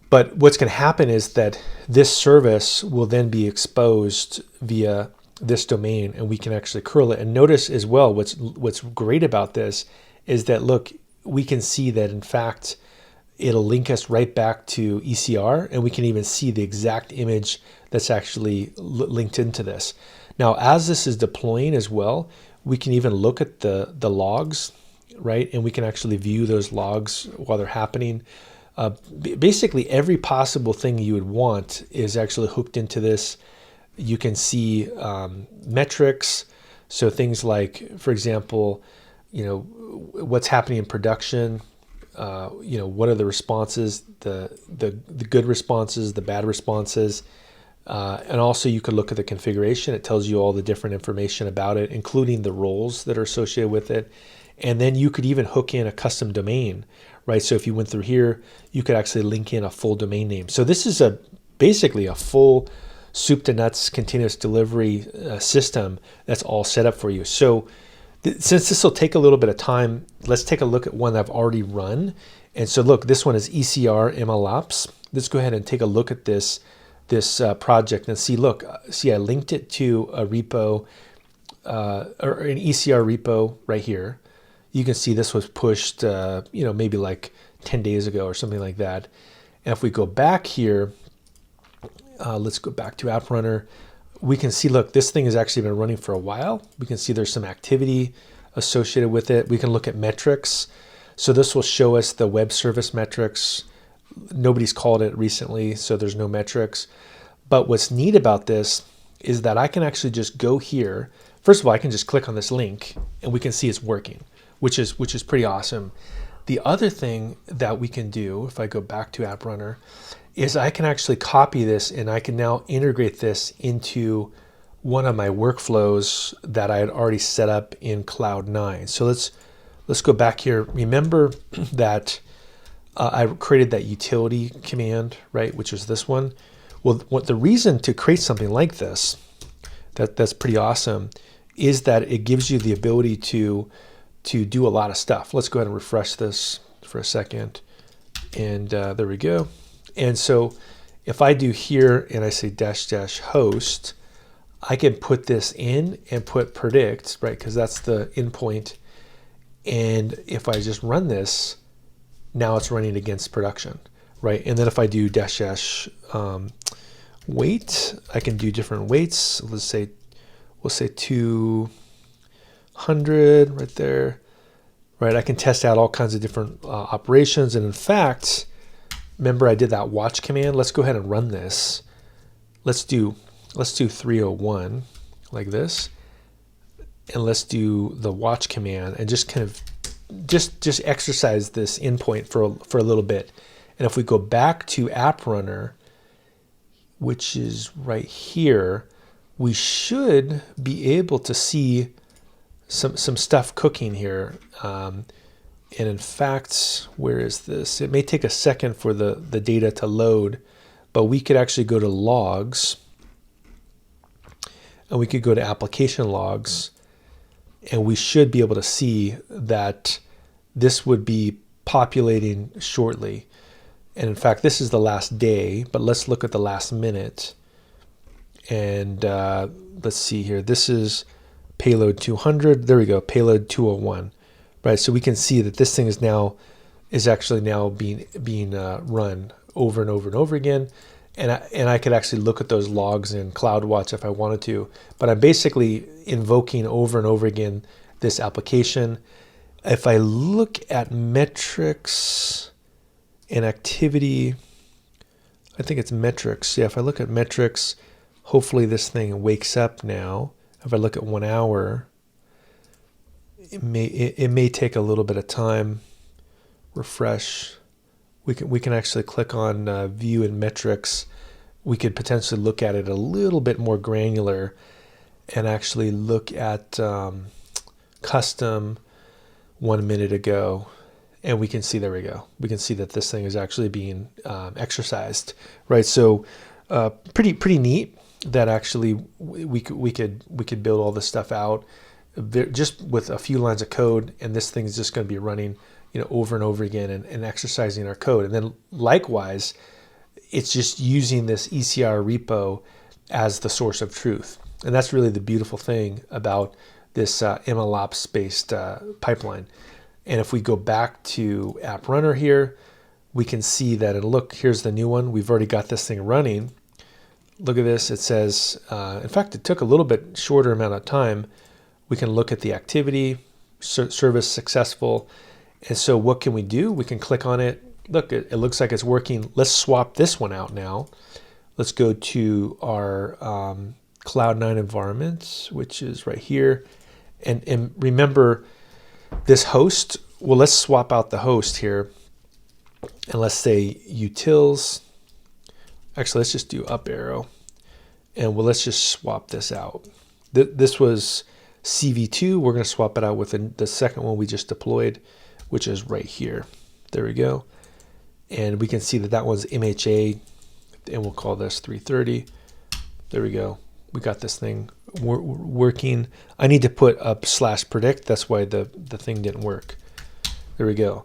But what's going to happen is that this service will then be exposed via this domain, and we can actually curl it. And notice as well, what's great about this is that, look, we can see that in fact it'll link us right back to ECR, and we can even see the exact image that's actually linked into this. Now, as this is deploying as well, we can even look at the logs, right? And we can actually view those logs while they're happening. Basically, every possible thing you would want is actually hooked into this. You can see metrics. So things like, for example, what's happening in production. What are the responses, the good responses, the bad responses, and also you could look at the configuration. It tells you all the different information about it, including the roles that are associated with it. And then you could even hook in a custom domain, right? So if you went through here, you could actually link in a full domain name. So this is basically a full soup to nuts continuous delivery system that's all set up for you. So since this will take a little bit of time, let's take a look at one that I've already run. And so look, this one is ECR MLOPs. Let's go ahead and take a look at this project and see, look, see I linked it to a repo or an ECR repo right here. You can see this was pushed, maybe like 10 days ago or something like that. And if we go back here, let's go back to App Runner. We can see, look, this thing has actually been running for a while. We can see there's some activity associated with it. We can look at metrics. So this will show us the web service metrics. Nobody's called it recently, so there's no metrics. But what's neat about this is that I can actually just go here. First of all, I can just click on this link and we can see it's working, which is pretty awesome. The other thing that we can do, if I go back to App Runner, is I can actually copy this and I can now integrate this into one of my workflows that I had already set up in Cloud9. So let's go back here. Remember that I created that utility command, right, which is this one. Well, the reason to create something like this, that's pretty awesome, is that it gives you the ability to do a lot of stuff. Let's go ahead and refresh this for a second. And there we go. And so if I do here and I say -- host, I can put this in and put predict, right? Because that's the endpoint. And if I just run this, now it's running against production, right? And then if I do -- weight, I can do different weights. We'll say 200 right there, right? I can test out all kinds of different operations. And in fact, remember I did that watch command. Let's go ahead and run this. Let's do 301 like this. And let's do the watch command and just kind of just exercise this endpoint for a little bit. And if we go back to App Runner, which is right here, we should be able to see some stuff cooking here. And in fact, where is this? It may take a second for the data to load, but we could actually go to logs and we could go to application logs, and we should be able to see that this would be populating shortly. And in fact, this is the last day, but let's look at the last minute. And let's see here. This is payload 200. There we go, payload 201. Right, so we can see that this thing is actually now being run over and over and over again. And I could actually look at those logs in CloudWatch if I wanted to. But I'm basically invoking over and over again this application. If I look at metrics and activity, I think it's metrics. Yeah, if I look at metrics, hopefully this thing wakes up now. If I look at 1 hour, it may take a little bit of time. Refresh. We can actually click on view and metrics. We could potentially look at it a little bit more granular and actually look at custom 1 minute ago. And we can see, there we go. We can see that this thing is actually being exercised, right? So pretty neat that actually we could build all this stuff out just with a few lines of code, and this thing is just going to be running, over and over again and exercising our code. And then likewise, it's just using this ECR repo as the source of truth. And that's really the beautiful thing about this MLOps based pipeline. And if we go back to App Runner here, we can see that, and look, here's the new one. We've already got this thing running. Look at this. It says, in fact, it took a little bit shorter amount of time. We can look at the activity, service successful. And so what can we do? We can click on it. Look, it looks like it's working. Let's swap this one out now. Let's go to our Cloud9 environment, which is right here. And remember this host. Well, let's swap out the host here. And let's say utils. Actually, let's just do up arrow. And let's just swap this out. This was CV2. We're going to swap it out with the second one we just deployed, which is right here. There we go. And we can see that one's MHA, and we'll call this 330. There we go. We got this thing working. I need to put up /predict. That's why the thing didn't work. There we go.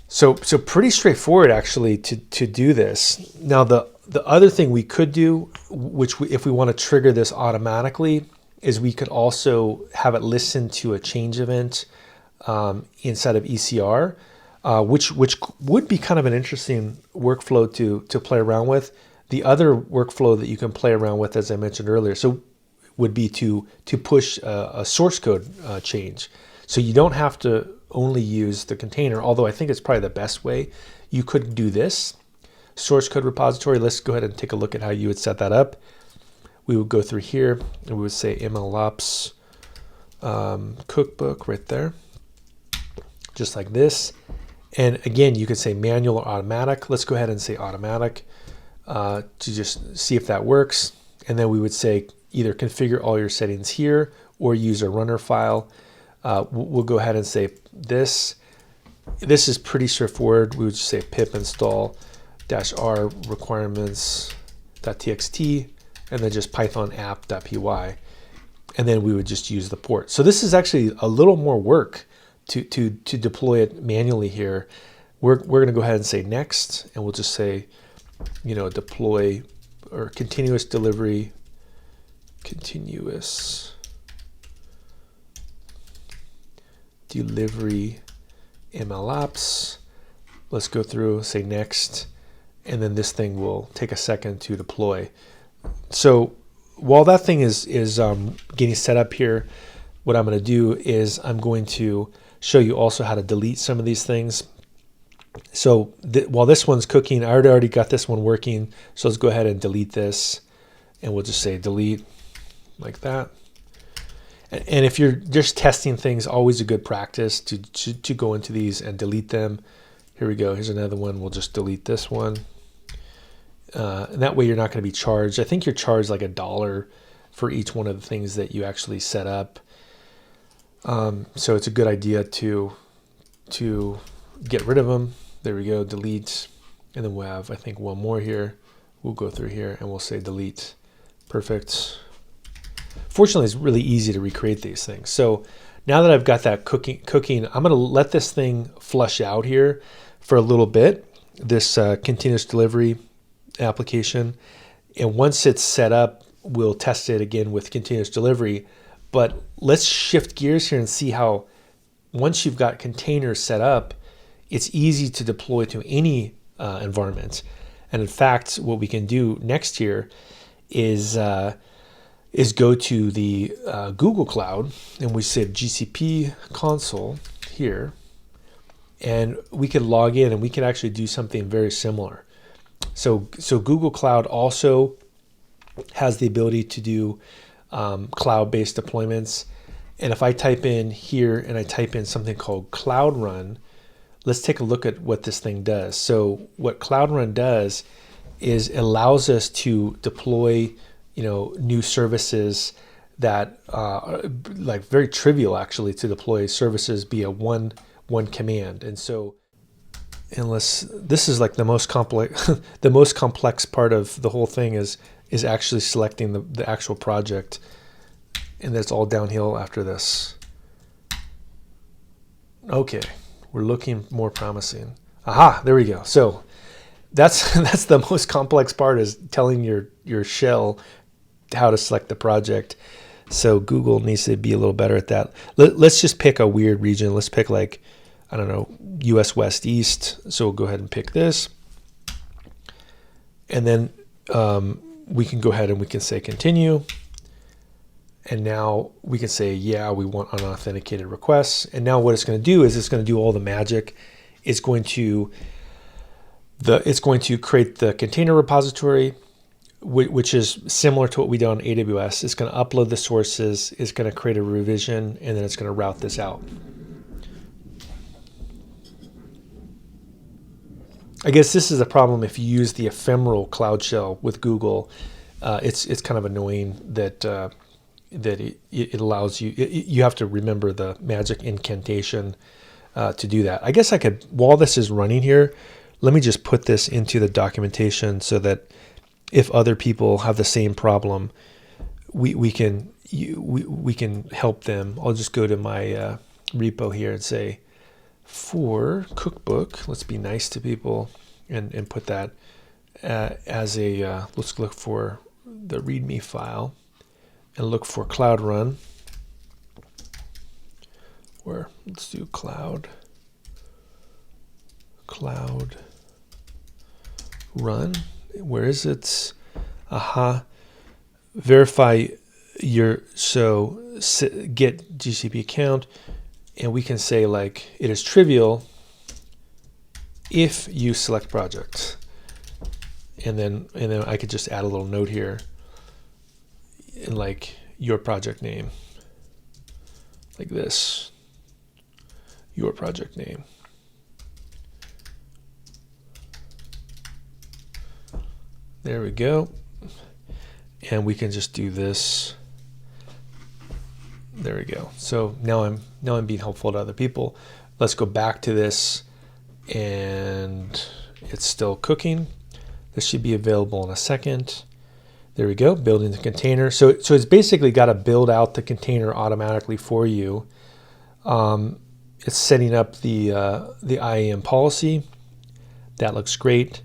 So pretty straightforward actually to do this. Now the other thing we could do, if we want to trigger this automatically, is we could also have it listen to a change event inside of ECR, which would be kind of an interesting workflow to play around with. The other workflow that you can play around with, as I mentioned earlier, would be to push a source code change. So you don't have to only use the container, although I think it's probably the best way. You could do this source code repository. Let's go ahead and take a look at how you would set that up. We would go through here and we would say MLOPs cookbook right there, just like this. And again, you could say manual or automatic. Let's go ahead and say automatic to just see if that works. And then we would say either configure all your settings here or use a runner file. We'll go ahead and say this. This is pretty straightforward. We would just say pip install -r requirements.txt and then just python app.py. And then we would just use the port. So this is actually a little more work to deploy it manually here. We're going to go ahead and say next, and we'll just say, deploy or continuous delivery, MLOps. Let's go through, say next, and then this thing will take a second to deploy. So while that thing is getting set up here, what I'm going to do is I'm going to show you also how to delete some of these things. So while this one's cooking, I already got this one working. So let's go ahead and delete this, and we'll just say delete like that. And if you're just testing things, always a good practice to go into these and delete them. Here we go. Here's another one. We'll just delete this one. And that way you're not going to be charged. I think you're charged like $1 for each one of the things that you actually set up. So it's a good idea to get rid of them. There we go, delete. And then we'll have, I think, one more here. We'll go through here and we'll say delete. Perfect. Fortunately, it's really easy to recreate these things. So now that I've got that cooking, I'm going to let this thing flush out here for a little bit, this continuous delivery application. And once it's set up, we'll test it again with continuous delivery. But let's shift gears here and see how once you've got containers set up, it's easy to deploy to any environment. And in fact, what we can do next here is go to the Google Cloud, and we say GCP console here, and we can log in and we can actually do something very similar. So Google Cloud also has the ability to do cloud-based deployments. And if I type in here and I type in something called Cloud Run, let's take a look at what this thing does. So what Cloud Run does is it allows us to deploy new services that are like very trivial actually to deploy services via one command. And so this is like the most complex the most complex part of the whole thing is actually selecting the actual project, and that's all downhill after this. Okay, we're looking more promising. Aha, there we go. So that's the most complex part, is telling your shell how to select the project. So Google needs to be a little better at that. Let's just pick a weird region. Let's pick like, I don't know, US West East. So we'll go ahead and pick this. And then we can go ahead and we can say continue. And now we can say, yeah, we want unauthenticated requests. And now what it's going to do is it's going to do all the magic. It's going to create the container repository, which is similar to what we did on AWS. It's going to upload the sources, it's going to create a revision, and then it's going to route this out. I guess this is a problem if you use the ephemeral Cloud Shell with Google. It's kind of annoying that it allows you. You have to remember the magic incantation to do that. I guess I could, while this is running here, let me just put this into the documentation so that if other people have the same problem, we can help them. I'll just go to my repo here and say, for Cookbook, let's be nice to people and put that as a, let's look for the README file and look for Cloud Run. Or let's do cloud run. Where is it? Aha. Verify your, so get GCP account, and we can say like it is trivial if you select project. And then I could just add a little note here in like your project name, like this, your project name. There we go. And we can just do this. There we go. So now I'm being helpful to other people. Let's go back to this, and it's still cooking. This should be available in a second. There we go, building the container. So it's basically got to build out the container automatically for you. It's setting up the IAM policy. That looks great.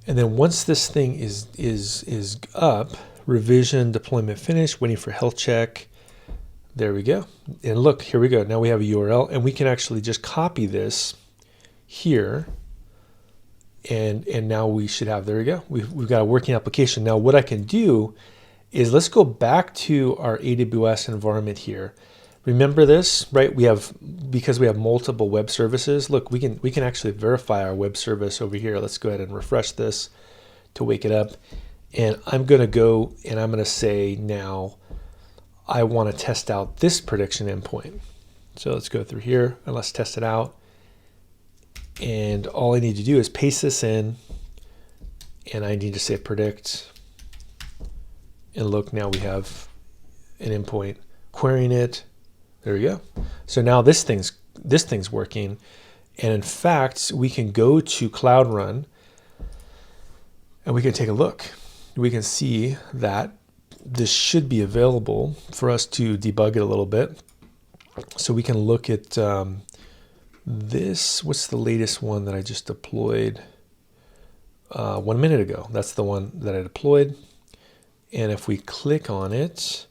And then once this thing is up, revision, deployment finished, waiting for health check. There we go. And look, here we go. Now we have a URL, and we can actually just copy this here. And now we should have, there we go. We've got a working application. Now what I can do is let's go back to our AWS environment here. Remember this, right? Because we have multiple web services. Look, we can actually verify our web service over here. Let's go ahead and refresh this to wake it up. And I'm going to go and I'm going to say now I want to test out this prediction endpoint. So let's go through here and let's test it out. And all I need to do is paste this in, and I need to say predict. And look, now we have an endpoint querying it. There we go. So now this thing's working. And in fact, we can go to Cloud Run and we can take a look. We can see that this should be available for us to debug it a little bit. So we can look at this. What's the latest one that I just deployed 1 minute ago? That's the one that I deployed. And if we click on it,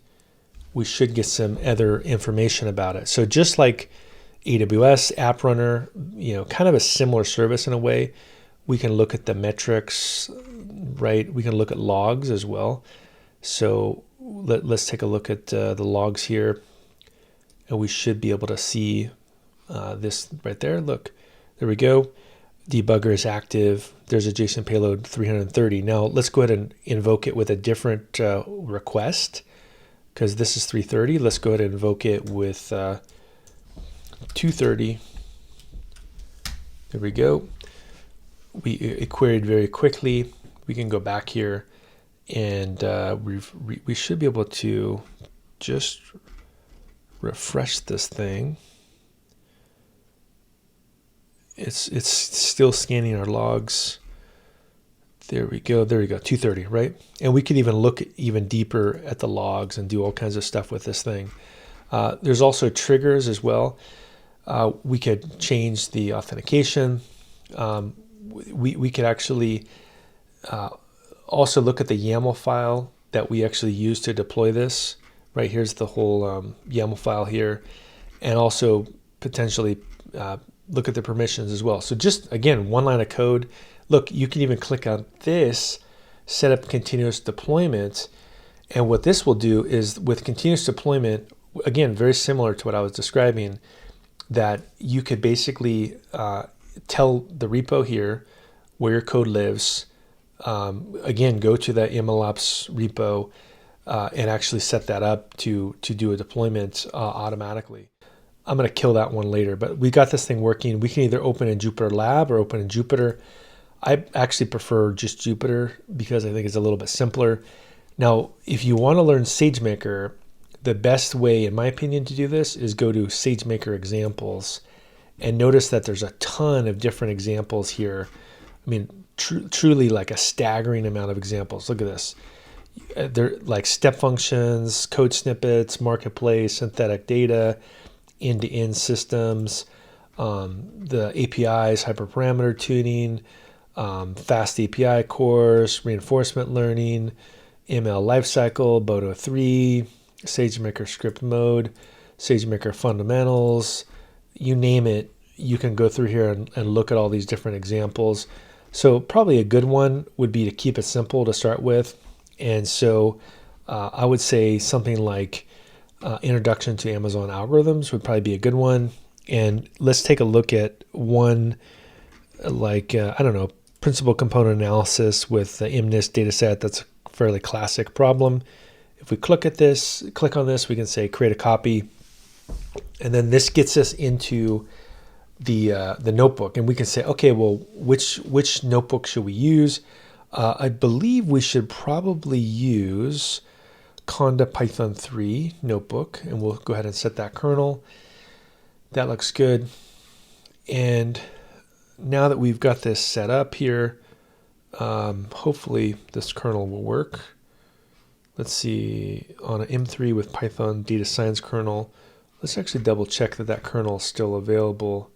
we should get some other information about it. So just like AWS App Runner, kind of a similar service in a way, we can look at the metrics, right? We can look at logs as well. So let's take a look at the logs here, and we should be able to see this right there. Look, there we go. Debugger is active. There's a JSON payload 330. Now let's go ahead and invoke it with a different request, because this is 330. Let's go ahead and invoke it with 230. There we go. It queried very quickly. We can go back here, and we should be able to just refresh this thing. It's still scanning our logs. There we go. There we go. 230, right? And we could even look even deeper at the logs and do all kinds of stuff with this thing. There's also triggers as well. We could change the authentication. We could actually also look at the YAML file that we actually use to deploy this. Right, here's the whole YAML file here, and also potentially look at the permissions as well. So just, again, one line of code. Look, you can even click on this, set up continuous deployment. And what this will do is, with continuous deployment, again, very similar to what I was describing, that you could basically tell the repo here where your code lives. Again, go to the MLOPs repo and actually set that up to do a deployment automatically. I'm going to kill that one later, but we got this thing working. We can either open in Jupyter Lab or open in Jupyter. I actually prefer just Jupyter because I think it's a little bit simpler. Now, if you want to learn SageMaker, the best way, in my opinion, to do this is go to SageMaker examples, and notice that there's a ton of different examples here. I mean, truly like a staggering amount of examples. Look at this. They're like step functions, code snippets, marketplace, synthetic data, end-to-end systems, the APIs, hyperparameter tuning, fast API cores, reinforcement learning, ML lifecycle, Bodo 3, SageMaker script mode, SageMaker fundamentals, you name it, you can go through here and look at all these different examples. So probably a good one would be to keep it simple to start with. And so I would say something like Introduction to Amazon Algorithms would probably be a good one. And let's take a look at one like, I don't know, principal component analysis with the MNIST dataset. That's a fairly classic problem. If we click on this, we can say create a copy. And then this gets us into the notebook. And we can say, okay, well, which notebook should we use? I believe we should probably use Conda Python 3 notebook. And we'll go ahead and set that kernel. That looks good. And now that we've got this set up here, hopefully this kernel will work. Let's see, on an M3 with Python data science kernel, let's actually double check that that kernel is still available.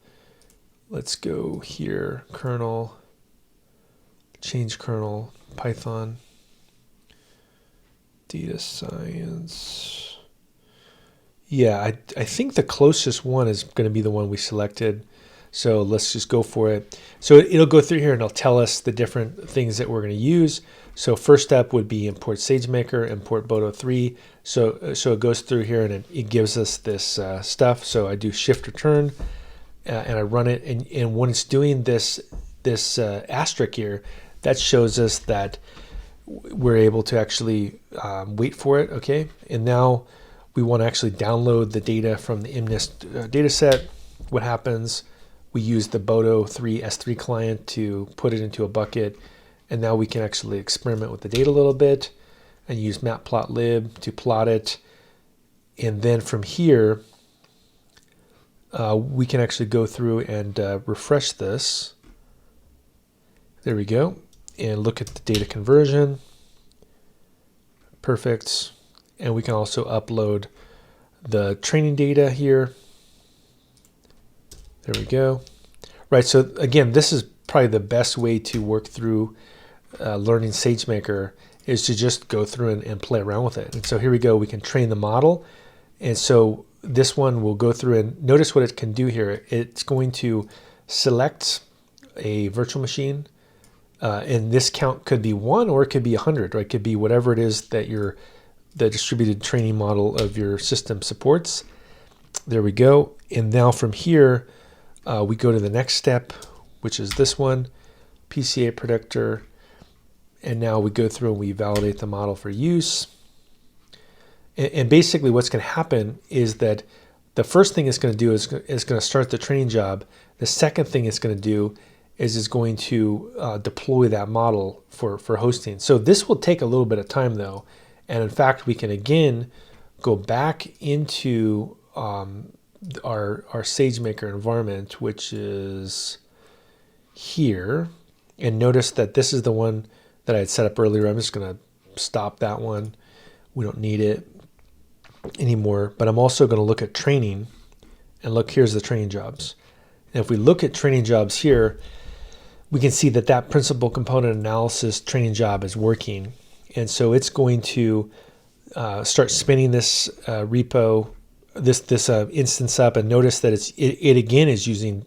Let's go here, kernel, change kernel, Python, data science. Yeah, I think the closest one is going to be the one we selected. So let's just go for it. So it'll go through here and it'll tell us the different things that we're going to use. So first step would be import SageMaker, import Bodo 3. So it goes through here and it gives us this stuff. So I do shift return and I run it. And when it's doing this asterisk here, that shows us that we're able to actually wait for it. Okay. And now we want to actually download the data from the MNIST data set. What happens? We use the Bodo 3 S3 client to put it into a bucket. And now we can actually experiment with the data a little bit and use matplotlib to plot it. And then from here, we can actually go through and refresh this. There we go. And look at the data conversion. Perfect. And we can also upload the training data here. There we go. Right, so again, this is probably the best way to work through learning SageMaker is to just go through and play around with it. And so here we go, we can train the model. And so this one will go through and notice what it can do here. It's going to select a virtual machine. And this count could be 1 or it could be 100, right? It could be whatever it is that the distributed training model of your system supports. There we go. And now from here, we go to the next step, which is this one, PCA predictor. And now we go through and we validate the model for use. And basically what's going to happen is that the first thing it's going to do is going to start the training job. The second thing it's going to do is it's going to deploy that model for hosting. So this will take a little bit of time though. And in fact, we can again go back into our SageMaker environment, which is here, and notice that this is the one that I had set up earlier. I'm just going to stop that one. We don't need it anymore, but I'm also going to look at training and look, here's the training jobs. And if we look at training jobs here, we can see that that principal component analysis training job is working. And so it's going to start spinning this repo, this instance up, and notice that it again is using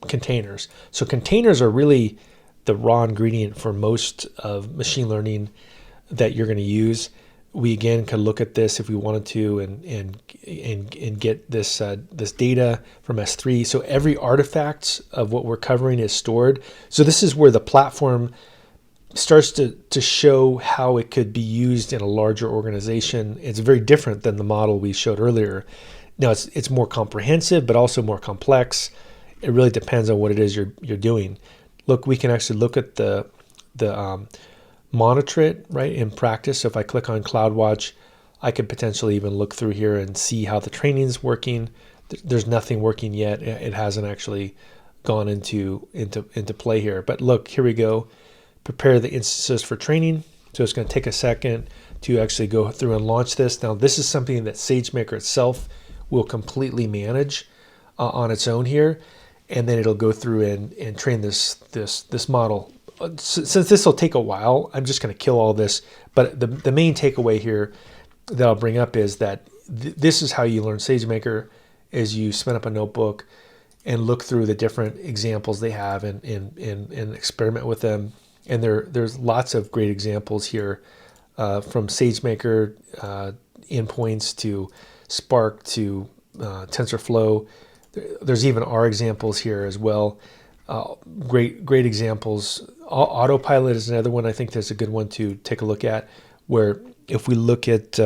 containers. So containers are really the raw ingredient for most of machine learning that you're going to use. We again could look at this if we wanted to and get this this data from S3. So every artifact of what we're covering is stored. So this is where the platform starts to show how it could be used in a larger organization. It's very different than the model we showed earlier. Now it's more comprehensive, but also more complex. It really depends on what it is you're doing. Look, we can actually look at the monitor it right in practice. So if I click on CloudWatch, I could potentially even look through here and see how the training is working. There's nothing working yet. It hasn't actually gone into play here. But look, here we go. Prepare the instances for training. So it's going to take a second to actually go through and launch this. Now, this is something that SageMaker itself will completely manage on its own here, and then it'll go through and train this model. Since this will take a while, I'm just going to kill all this. But the main takeaway here that I'll bring up is that this is how you learn SageMaker, is you spin up a notebook and look through the different examples they have and experiment with them. And there's lots of great examples here, from SageMaker endpoints to Spark to TensorFlow. There's even R examples here as well. Great examples. Autopilot is another one. I think that's a good one to take a look at, where if we look at,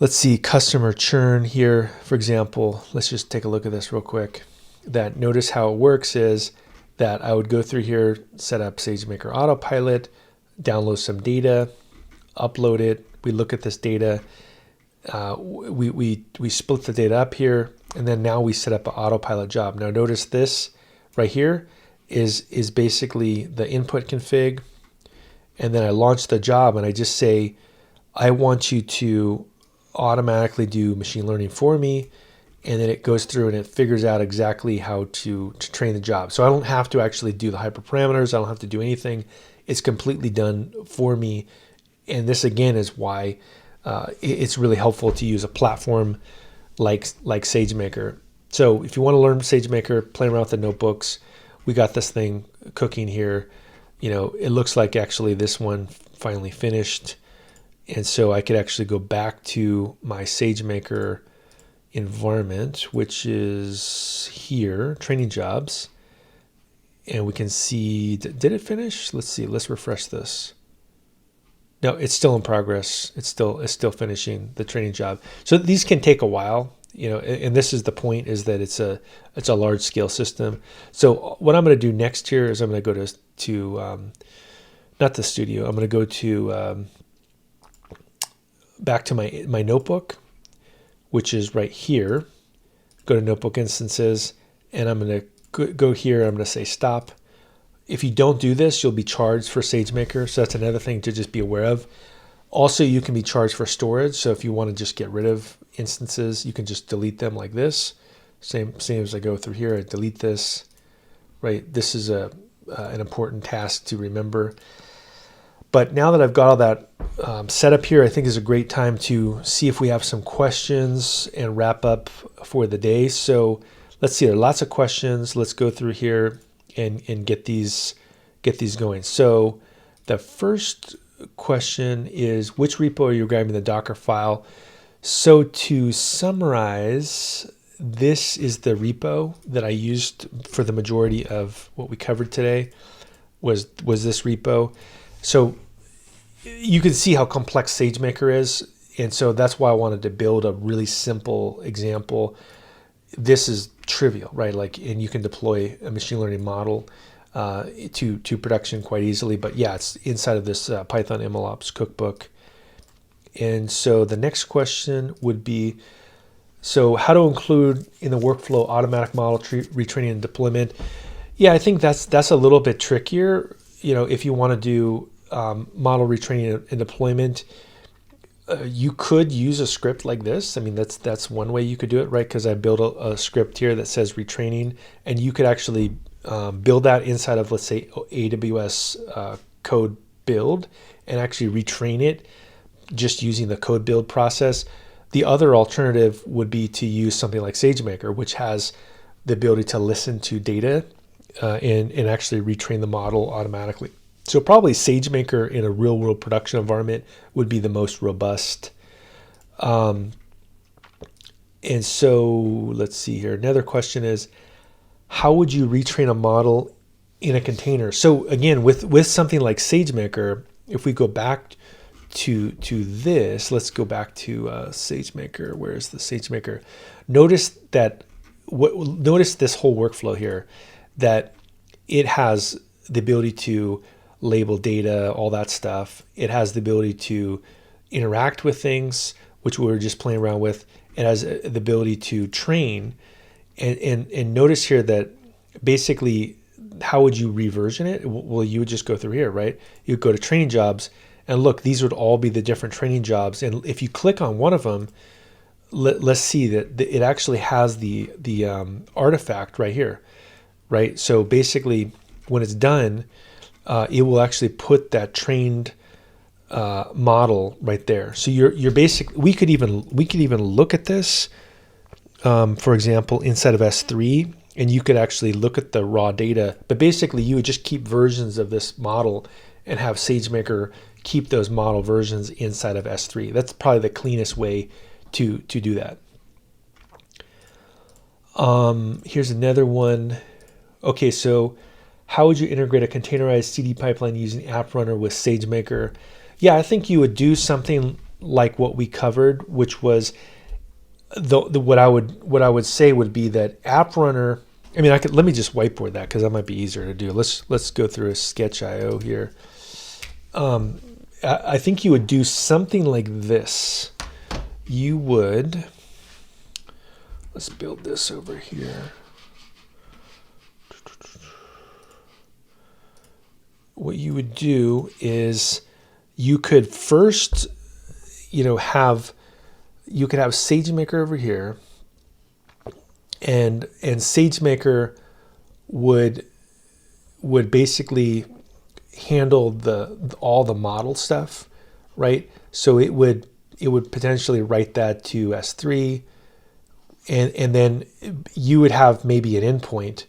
let's see, customer churn here, for example. Let's just take a look at this real quick. That notice how it works is that I would go through here, set up SageMaker Autopilot, download some data, upload it. We look at this data. We split the data up here, and then now we set up an autopilot job. Now notice this right here is basically the input config, and then I launch the job and I just say, I want you to automatically do machine learning for me, and then it goes through and it figures out exactly how to train the job. So I don't have to actually do the hyperparameters. I don't have to do anything. It's completely done for me. And this again is why it's really helpful to use a platform like SageMaker. So if you want to learn SageMaker, play around with the notebooks. We got this thing cooking here. You know, it looks like actually this one finally finished. And so I could actually go back to my SageMaker environment, which is here, training jobs. And we can see, did it finish? Let's see, let's refresh this. No, it's still in progress. It's still finishing the training job. So these can take a while, you know, and this is the point, is that it's a large scale system. So what I'm going to do next here is I'm going to go to not the studio. I'm going to go to back to my notebook, which is right here. Go to notebook instances, and I'm going to go here. I'm going to say stop. If you don't do this, you'll be charged for SageMaker. So that's another thing to just be aware of. Also, you can be charged for storage. So if you want to just get rid of instances, you can just delete them like this. Same as I go through here, I delete this. Right, this is an important task to remember. But now that I've got all that set up here, I think is a great time to see if we have some questions and wrap up for the day. So let's see, there are lots of questions. Let's go through here and get these going. So the first question is, which repo are you grabbing the Docker file? So to summarize, this is the repo that I used for the majority of what we covered today, was this repo. So you can see how complex SageMaker is, and so that's why I wanted to build a really simple example. This is trivial, right? Like, and you can deploy a machine learning model to production quite easily. But yeah, it's inside of this Python MLOPs cookbook. And so the next question would be, so how to include in the workflow automatic model retraining and deployment? Yeah, I think that's a little bit trickier. You know, if you want to do model retraining and deployment, you could use a script like this. I mean, that's one way you could do it, right? Because I built a script here that says retraining, and you could actually build that inside of, let's say, AWS CodeBuild, and actually retrain it just using the CodeBuild process. The other alternative would be to use something like SageMaker, which has the ability to listen to data and actually retrain the model automatically. So probably SageMaker in a real-world production environment would be the most robust. And so let's see here. Another question is, how would you retrain a model in a container? So again, with something like SageMaker, if we go back to this, let's go back to SageMaker. Where is the SageMaker? Notice this whole workflow here, that it has the ability to label data, all that stuff. It has the ability to interact with things, which we were just playing around with. It has the ability to train. And notice here that basically how would you reversion it? Well, you would just go through here, right? You would go to training jobs, and look, these would all be the different training jobs. And if you click on one of them, let's see that it actually has the artifact right here, right? So basically, when it's done, it will actually put that trained model right there. So you're basically, we could even look at this, for example, inside of S3, and you could actually look at the raw data. But basically, you would just keep versions of this model and have SageMaker keep those model versions inside of S3. That's probably the cleanest way to do that. Here's another one. Okay, so how would you integrate a containerized CD pipeline using App Runner with SageMaker? Yeah, I think you would do something like what we covered, which was what I would say would be that App Runner. I mean, let me just whiteboard that because that might be easier to do. Let's go through a sketch.io here. I think you would do something like this. You would, let's build this over here. What you would do is you could first, have SageMaker over here, and SageMaker would basically handle all the model stuff, right? So it would potentially write that to S3, and then you would have maybe an endpoint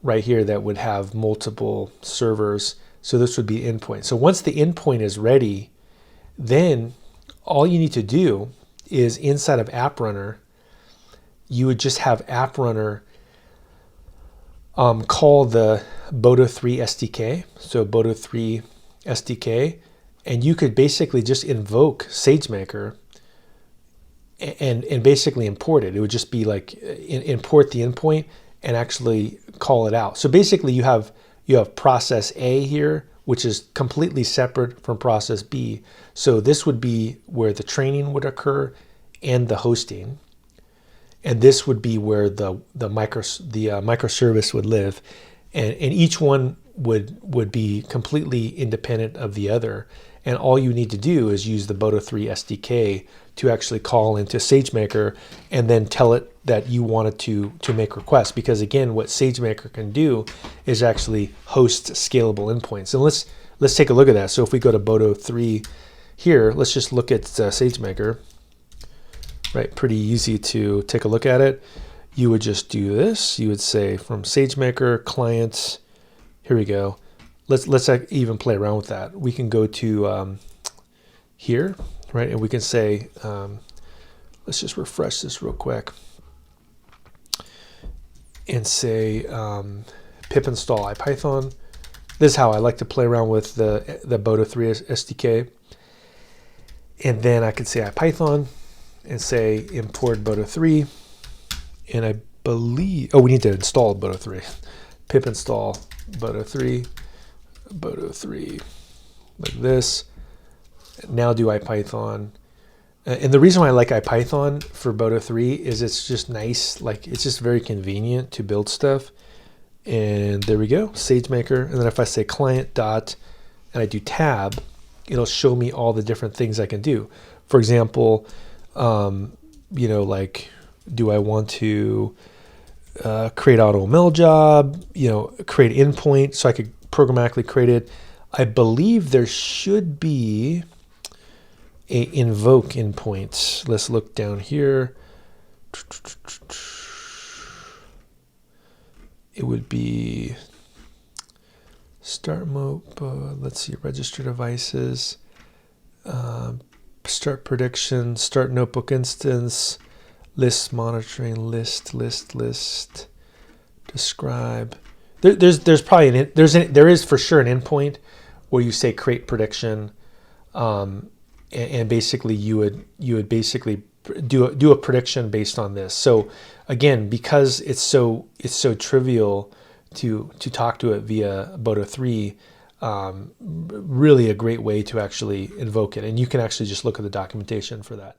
right here that would have multiple servers. So this would be endpoint. So once the endpoint is ready, then all you need to do is inside of App Runner, you would just have App Runner call the Boto3 SDK. So Boto3 SDK, and you could basically just invoke SageMaker and basically import it. It would just be like import the endpoint and actually call it out. So basically you have process A here, which is completely separate from process B. So this would be where the training would occur and the hosting. And this would be where the microservice would live. And each one would be completely independent of the other. And all you need to do is use the Boto3 SDK to actually call into SageMaker and then tell it that you wanted to make requests. Because again, what SageMaker can do is actually host scalable endpoints. And let's take a look at that. So if we go to Boto3 here, let's just look at SageMaker. Right, pretty easy to take a look at it. You would just do this. You would say from SageMaker clients. Here we go. Let's even play around with that. We can go to here, right, and we can say, let's just refresh this real quick, and say pip install IPython. This is how I like to play around with the Boto3 SDK. And then I could say IPython and say import Boto3. And I believe, we need to install Boto3. Pip install Boto3, like this. Now do IPython. And the reason why I like IPython for Boto3 is it's just nice. Like, it's just very convenient to build stuff. And there we go, SageMaker. And then if I say client dot and I do tab, it'll show me all the different things I can do. For example, like, do I want to create AutoML job, create endpoint so I could programmatically create it. I believe there should be a invoke endpoint. Let's look down here. It would be start MOP, let's see, register devices, start prediction, start notebook instance, list monitoring, list, describe. There's probably there is for sure an endpoint where you say create prediction, and basically you would basically do a prediction based on this. So again, because it's so trivial to talk to it via Boto3, really a great way to actually invoke it, and you can actually just look at the documentation for that.